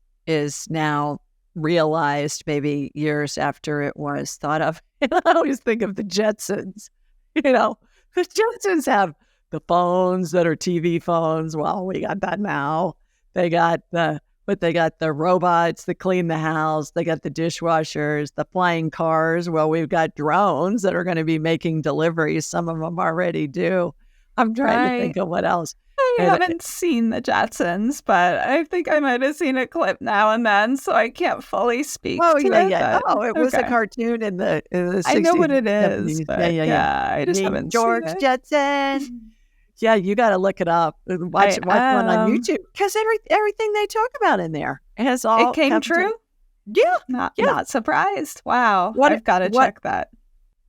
now realized maybe years after it was thought of. And I always think of the Jetsons. The Jetsons have the phones that are TV phones. Well, we got that now. They got the robots that clean the house. They got the dishwashers, the flying cars. Well, we've got drones that are going to be making deliveries. Some of them already do. I'm trying to think of what else. I haven't seen the Jetsons, but I think I might have seen a clip now and then, so I can't fully speak to it. Yeah. It was a cartoon in the 60s. I know what it is, but I just haven't George seen it. Jetson. Yeah, you got to look it up. Watch one on YouTube, because everything they talk about in there it came true. Not surprised. Wow, I've got to check that.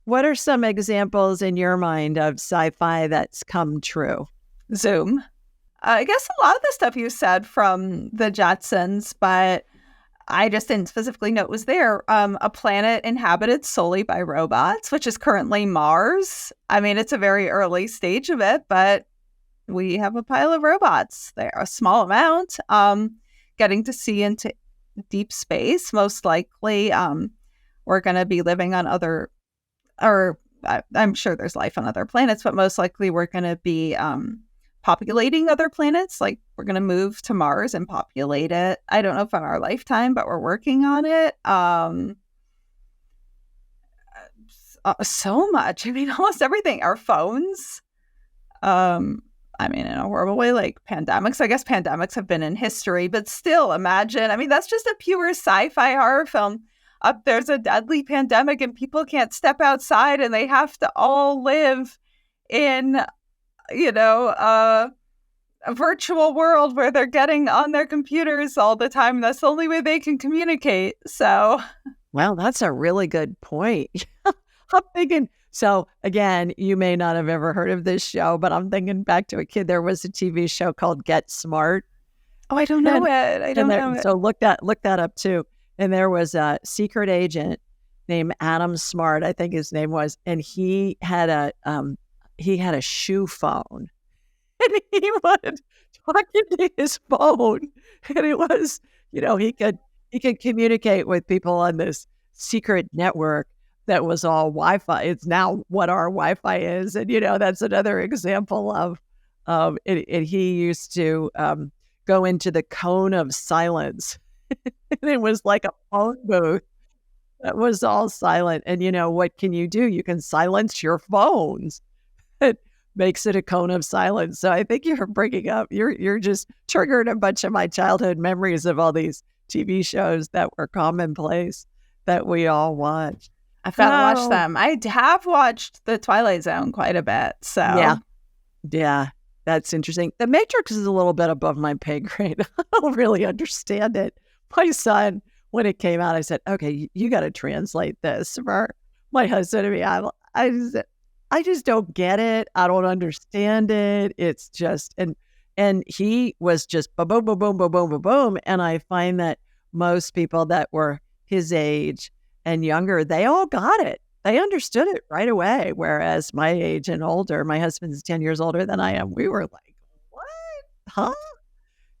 What are some examples in your mind of sci-fi that's come true? Zoom. I guess a lot of the stuff you said from the Jetsons, but I just didn't specifically know it was there. A planet inhabited solely by robots, which is currently Mars. I mean, it's a very early stage of it, but we have a pile of robots there, a small amount. Getting to see into deep space, most likely. We're going to be living on I'm sure there's life on other planets, but most likely we're going to be populating other planets. Like we're going to move to Mars and populate it. I don't know if in our lifetime, but we're working on it. So much. I mean, almost everything. Our phones. I mean, in a horrible way, like pandemics. I guess pandemics have been in history, but still imagine. I mean, that's just a pure sci-fi horror film. There's a deadly pandemic and people can't step outside and they have to all live in a virtual world where they're getting on their computers all the time. That's the only way they can communicate. So, well, that's a really good point. I'm thinking, so again, you may not have ever heard of this show, but I'm thinking back to a kid. There was a TV show called Get Smart. Oh, I don't know it. I don't know it. So look that up too. And there was a secret agent named Adam Smart, I think his name was, and he had a shoe phone, and he would talk into his phone, and it was, he could communicate with people on this secret network that was all Wi-Fi. It's now what our Wi-Fi is, and that's another example of it. He used to go into the cone of silence, and it was like a phone booth that was all silent. And what can you do? You can silence your phones. It makes it a cone of silence. So I think you're just triggering a bunch of my childhood memories of all these TV shows that were commonplace that we all watched. I've got to watch them. I have watched The Twilight Zone quite a bit. So yeah, that's interesting. The Matrix is a little bit above my pay grade. I don't really understand it. My son, when it came out, I said, okay, you got to translate this for my husband and me. I just don't get it. I don't understand it. It's just, and he was just boom, boom, boom, boom, boom, boom, boom, boom. And I find that most people that were his age and younger, they all got it. They understood it right away. Whereas my age and older, my husband's 10 years older than I am, we were like, what? Huh?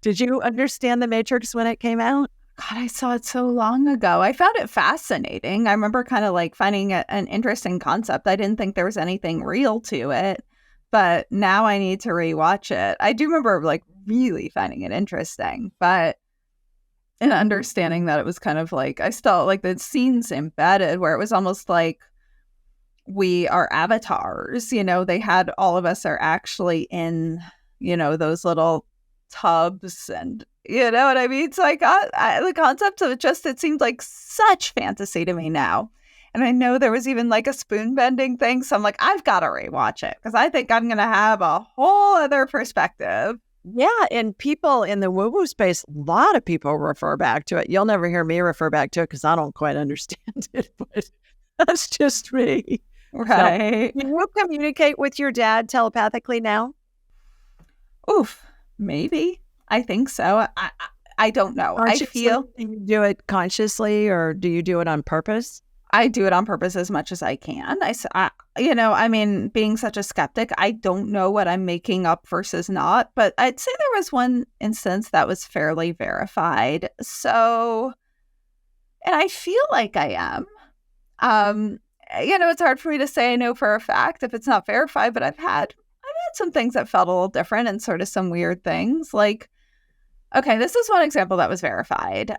Did you understand The Matrix when it came out? God, I saw it so long ago. I found it fascinating. I remember kind of like finding it an interesting concept. I didn't think there was anything real to it, but now I need to rewatch it. I do remember like really finding it interesting, but and understanding that it was kind of like, I still like the scenes embedded where it was almost like we are avatars, they had all of us are actually in, those little tubs, and you know what I mean? So I got the concept of it seemed like such fantasy to me now. And I know there was even like a spoon bending thing. So I'm like, I've got to rewatch it because I think I'm going to have a whole other perspective. Yeah. And people in the woo-woo space, a lot of people refer back to it. You'll never hear me refer back to it because I don't quite understand it, but that's just me. Right. So, do you communicate with your dad telepathically now? Oof, maybe. I think so. I don't know. I feel. Do you do it consciously or do you do it on purpose? I do it on purpose as much as I can. I mean, being such a skeptic, I don't know what I'm making up versus not, but I'd say there was one instance that was fairly verified. So, and I feel like I am. It's hard for me to say I know for a fact if it's not verified, but I've had some things that felt a little different and sort of some weird things. Like, okay, this is one example that was verified.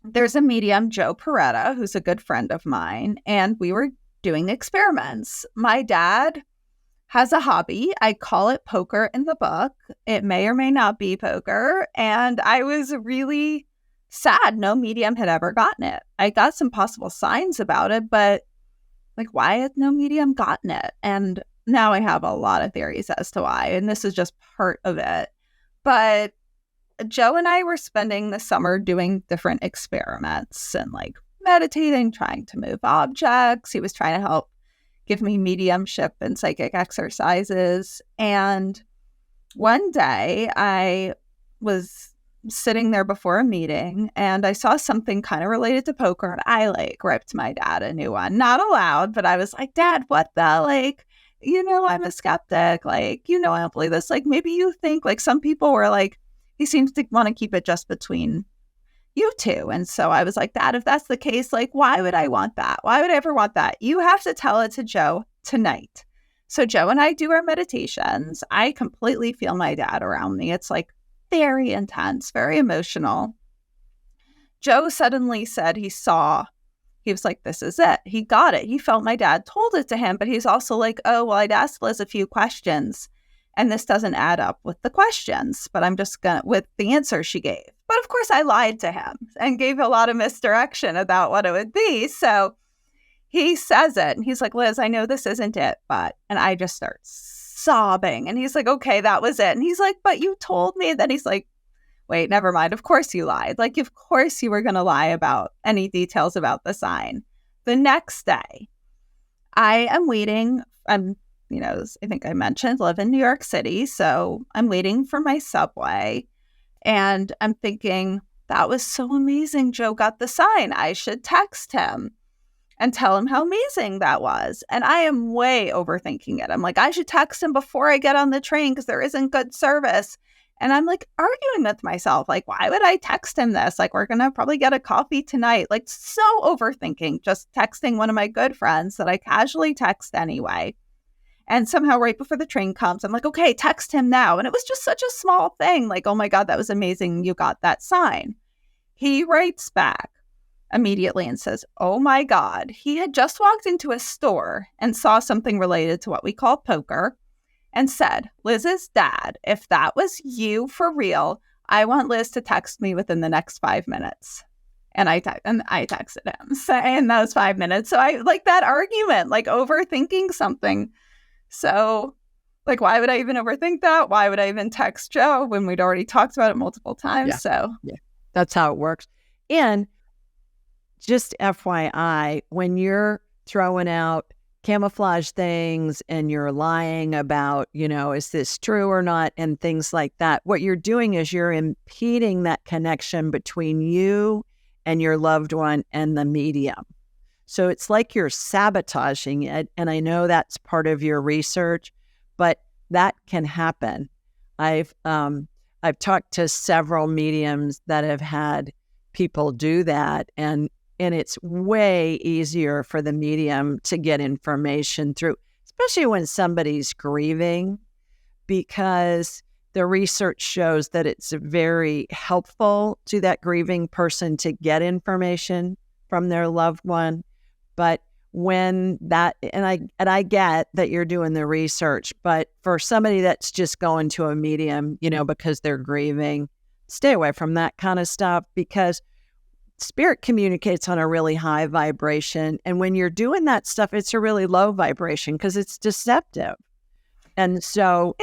There's a medium, Joe Peretta, who's a good friend of mine, and we were doing experiments. My dad has a hobby. I call it poker in the book. It may or may not be poker. And I was really sad no medium had ever gotten it. I got some possible signs about it, but like, why had no medium gotten it? And now I have a lot of theories as to why, and this is just part of it. But Joe and I were spending the summer doing different experiments and like meditating, trying to move objects. He was trying to help give me mediumship and psychic exercises. And one day I was sitting there before a meeting and I saw something kind of related to poker, and I like ripped my dad a new one. Not aloud, but I was like, Dad, what the like? I'm a skeptic. Like, I don't believe this. Like, maybe you think, like, some people were like, he seems to want to keep it just between you two. And so I was like, Dad, if that's the case, like, why would I want that? Why would I ever want that? You have to tell it to Joe tonight. So Joe and I do our meditations. I completely feel my dad around me. It's like very intense, very emotional. Joe suddenly said he was like, this is it. He got it. He felt my dad told it to him, but he's also like, oh, well, I'd asked Liz a few questions and this doesn't add up with the questions, but I'm just with the answer she gave. But of course I lied to him and gave a lot of misdirection about what it would be. So he says it and he's like, Liz, I know this isn't it, and I just start sobbing. And he's like, okay, that was it. And he's like, but you told me. And then he's like, wait, never mind. Of course you lied. Like, of course you were going to lie about any details about the sign. The next day, I am waiting. I think I mentioned, live in New York City. So I'm waiting for my subway. And I'm thinking, that was so amazing. Joe got the sign. I should text him and tell him how amazing that was. And I am way overthinking it. I'm like, I should text him before I get on the train because there isn't good service. And I'm like arguing with myself, like, why would I text him this? Like, we're going to probably get a coffee tonight. Like, so overthinking, just texting one of my good friends that I casually text anyway. And somehow right before the train comes, I'm like, okay, text him now. And it was just such a small thing. Like, oh my God, that was amazing. You got that sign. He writes back immediately and says, oh my God, he had just walked into a store and saw something related to what we call poker and said, Liz's dad, if that was you for real, I want Liz to text me within the next 5 minutes. And I texted him saying those 5 minutes. So I like that argument, like overthinking something. So like, why would I even overthink that? Why would I even text Joe when we'd already talked about it multiple times? Yeah. So yeah, that's how it works. And just FYI, when you're throwing out camouflage things and you're lying about, is this true or not, and things like that, what you're doing is you're impeding that connection between you and your loved one and the medium. So it's like you're sabotaging it. And I know that's part of your research, but that can happen. I've talked to several mediums that have had people do that, and it's way easier for the medium to get information through, especially when somebody's grieving, because the research shows that it's very helpful to that grieving person to get information from their loved one. But when that, and I get that you're doing the research, but for somebody that's just going to a medium, because they're grieving, stay away from that kind of stuff, because spirit communicates on a really high vibration. And when you're doing that stuff, it's a really low vibration because it's deceptive. And so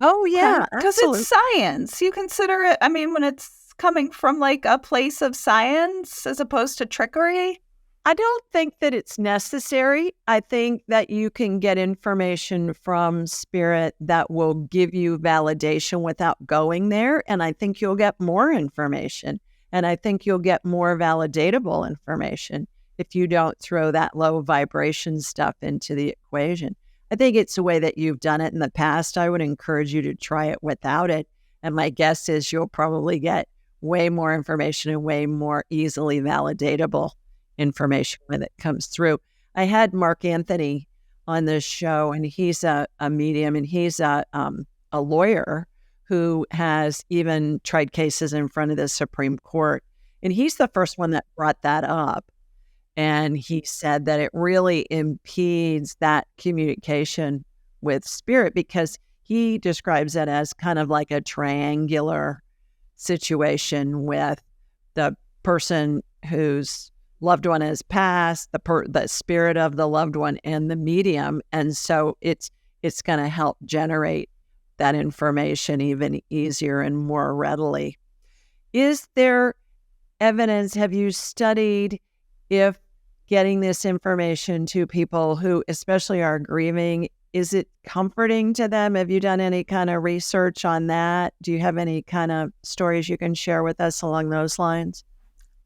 oh yeah, because it's science. You consider it, I mean, when it's coming from like a place of science as opposed to trickery. I don't think that it's necessary. I think that you can get information from spirit that will give you validation without going there. And I think you'll get more information. And I think you'll get more validatable information if you don't throw that low vibration stuff into the equation. I think it's the way that you've done it in the past. I would encourage you to try it without it. And my guess is you'll probably get way more information and way more easily validatable information when it comes through. I had Mark Anthony on this show, and he's a medium, and he's a lawyer who has even tried cases in front of the Supreme Court. And he's the first one that brought that up. And he said that it really impedes that communication with spirit, because he describes it as kind of like a triangular situation with the person whose loved one has passed, the spirit of the loved one, and the medium. And so it's going to help generate that information even easier and more readily. Is there evidence, have you studied if getting this information to people who especially are grieving, is it comforting to them? Have you done any kind of research on that? Do you have any kind of stories you can share with us along those lines?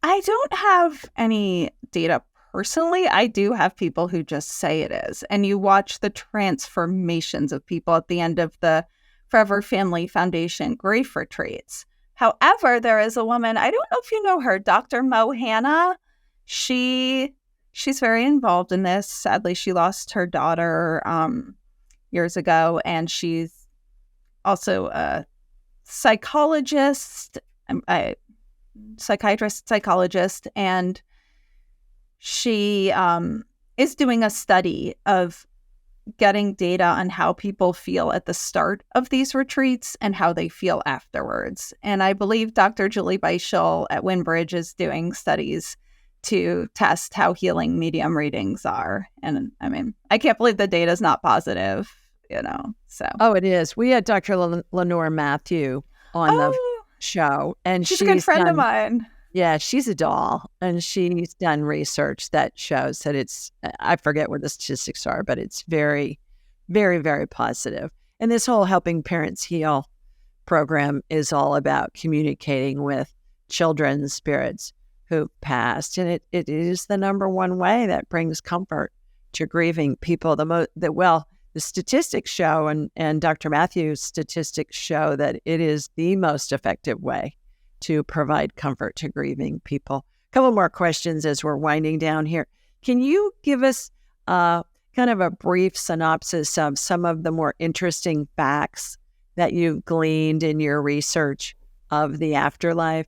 I don't have any data personally. I do have people who just say it is. And you watch the transformations of people at the end of the Forever Family Foundation grief retreats. However, there is a woman, I don't know if you know her, Dr. Mo Hanna. She's very involved in this. Sadly, she lost her daughter years ago, and she's also a psychiatrist, and she is doing a study of getting data on how people feel at the start of these retreats and how they feel afterwards. And I believe Dr. Julie Beischel at Winbridge is doing studies to test how healing medium readings are. And I mean, I can't believe the data is not positive, so. Oh, it is. We had Dr. Lenore Matthew on the show, and she's a good friend of mine. Yeah, she's a doll, and she's done research that shows that it's, I forget what the statistics are, but it's very, very, very positive. And this whole Helping Parents Heal program is all about communicating with children's spirits who passed. And it is the number one way that brings comfort to grieving people. The statistics show, and Dr. Matthews' statistics show that it is the most effective way to provide comfort to grieving people. A couple more questions as we're winding down here. Can you give us kind of a brief synopsis of some of the more interesting facts that you've gleaned in your research of the afterlife?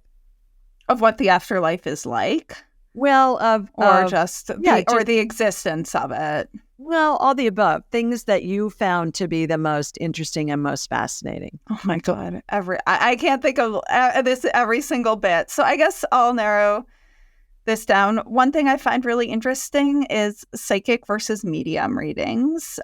Of what the afterlife is like? Well, the existence of it. Well, all the above. Things that you found to be the most interesting and most fascinating. Oh my God. I can't think of this every single bit. So I guess I'll narrow this down. One thing I find really interesting is psychic versus medium readings.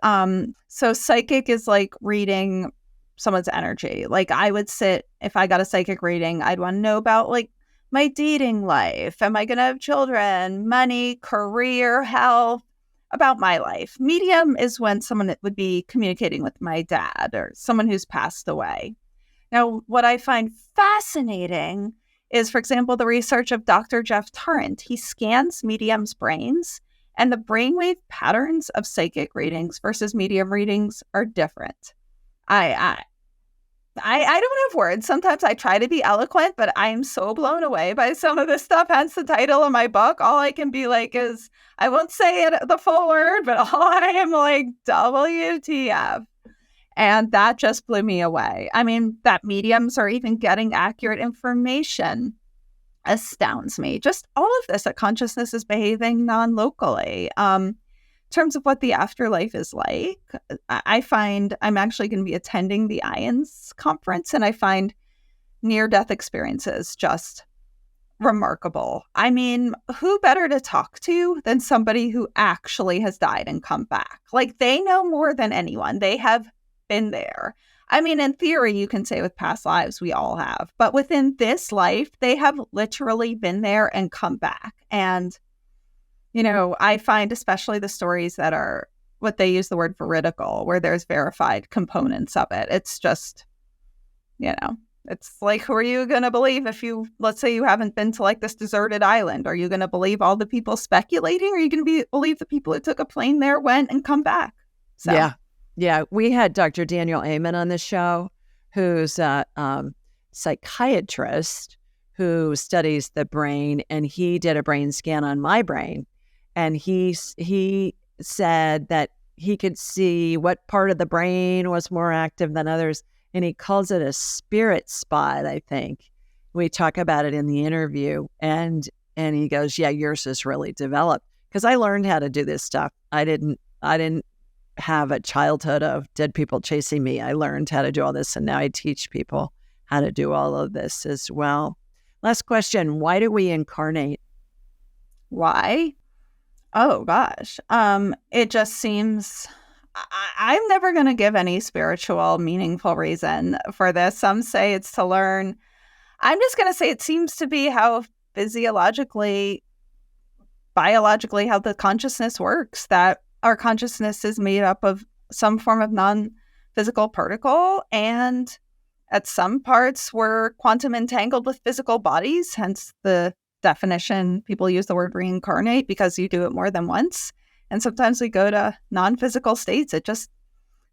So psychic is like reading someone's energy. Like I would sit, if I got a psychic reading, I'd want to know about like my dating life. Am I going to have children, money, career, health, about my life. Medium is when someone would be communicating with my dad or someone who's passed away. Now, what I find fascinating is, for example, the research of Dr. Jeff Tarrant. He scans mediums' brains, and the brainwave patterns of psychic readings versus medium readings are different. I don't have words. Sometimes I try to be eloquent, but I'm so blown away by some of this stuff. Hence the title of my book. All I can be like is, I won't say it the full word, but all I am like, WTF. And that just blew me away. I mean, that mediums are even getting accurate information astounds me. Just all of this, that consciousness is behaving non-locally. In terms of what the afterlife is like, I find I'm actually going to be attending the IONS conference, and I find near-death experiences just remarkable. I mean, who better to talk to than somebody who actually has died and come back? Like, they know more than anyone. They have been there. I mean, in theory, you can say with past lives, we all have. But within this life, they have literally been there and come back. And you know, I find especially the stories that are what they use the word veridical, where there's verified components of it. It's just, you know, it's like, who are you going to believe if you, let's say you haven't been to like this deserted island? Are you going to believe all the people speculating? Or are you going to believe the people who took a plane there, went and come back? So. Yeah. We had Dr. Daniel Amen on the show, who's a psychiatrist who studies the brain, and he did a brain scan on my brain. And he said that he could see what part of the brain was more active than others. And he calls it a spirit spot, I think. We talk about it in the interview. And he goes, yeah, yours is really developed. Because I learned how to do this stuff. I didn't have a childhood of dead people chasing me. I learned how to do all this. And now I teach people how to do all of this as well. Last question. Why do we incarnate? Why? Oh, gosh. It just seems I'm never going to give any spiritual, meaningful reason for this. Some say it's to learn. I'm just going to say it seems to be how biologically, how the consciousness works, that our consciousness is made up of some form of non-physical particle. And at some parts, we're quantum entangled with physical bodies, hence the definition, people use the word reincarnate because you do it more than once. And sometimes we go to non-physical states. It just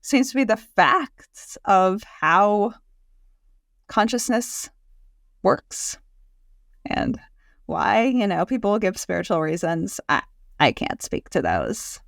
seems to be the facts of how consciousness works. And why, you know, people will give spiritual reasons. I can't speak to those.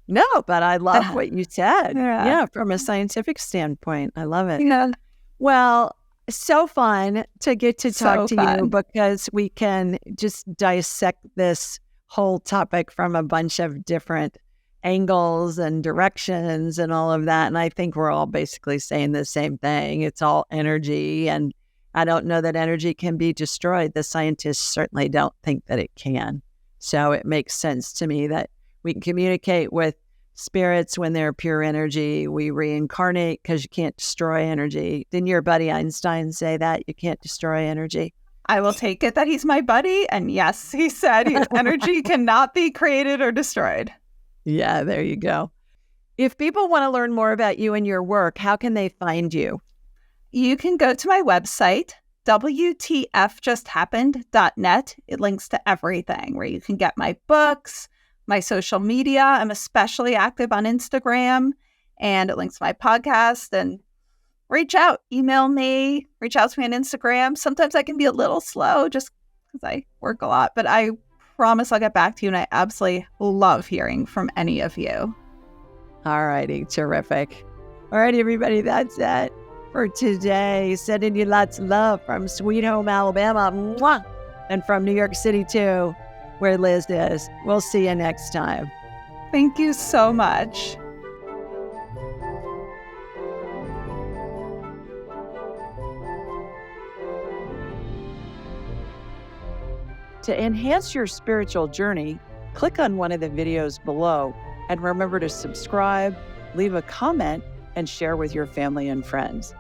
No, but I love what you said. Yeah, from a scientific standpoint. I love it. Yeah. Well, so fun to get to talk to you, because we can just dissect this whole topic from a bunch of different angles and directions and all of that. And I think we're all basically saying the same thing. It's all energy. And I don't know that energy can be destroyed. The scientists certainly don't think that it can. So it makes sense to me that we can communicate with spirits when they're pure energy. We reincarnate because you can't destroy energy. Didn't your buddy Einstein say that? You can't destroy energy. I will take it that he's my buddy. And yes, he said energy cannot be created or destroyed. Yeah, there you go. If people want to learn more about you and your work, how can they find you? You can go to my website, WTFJustHappened.net. It links to everything where you can get my books, my social media. I'm especially active on Instagram, and it links to my podcast. And reach out, email me, reach out to me on Instagram. Sometimes I can be a little slow just because I work a lot, but I promise I'll get back to you. And I absolutely love hearing from any of you. All righty. Terrific. All right, everybody. That's it for today. Sending you lots of love from Sweet Home, Alabama. Mwah! And from New York City, too, where Liz is. We'll see you next time. Thank you so much. To enhance your spiritual journey, click on one of the videos below and remember to subscribe, leave a comment, and share with your family and friends.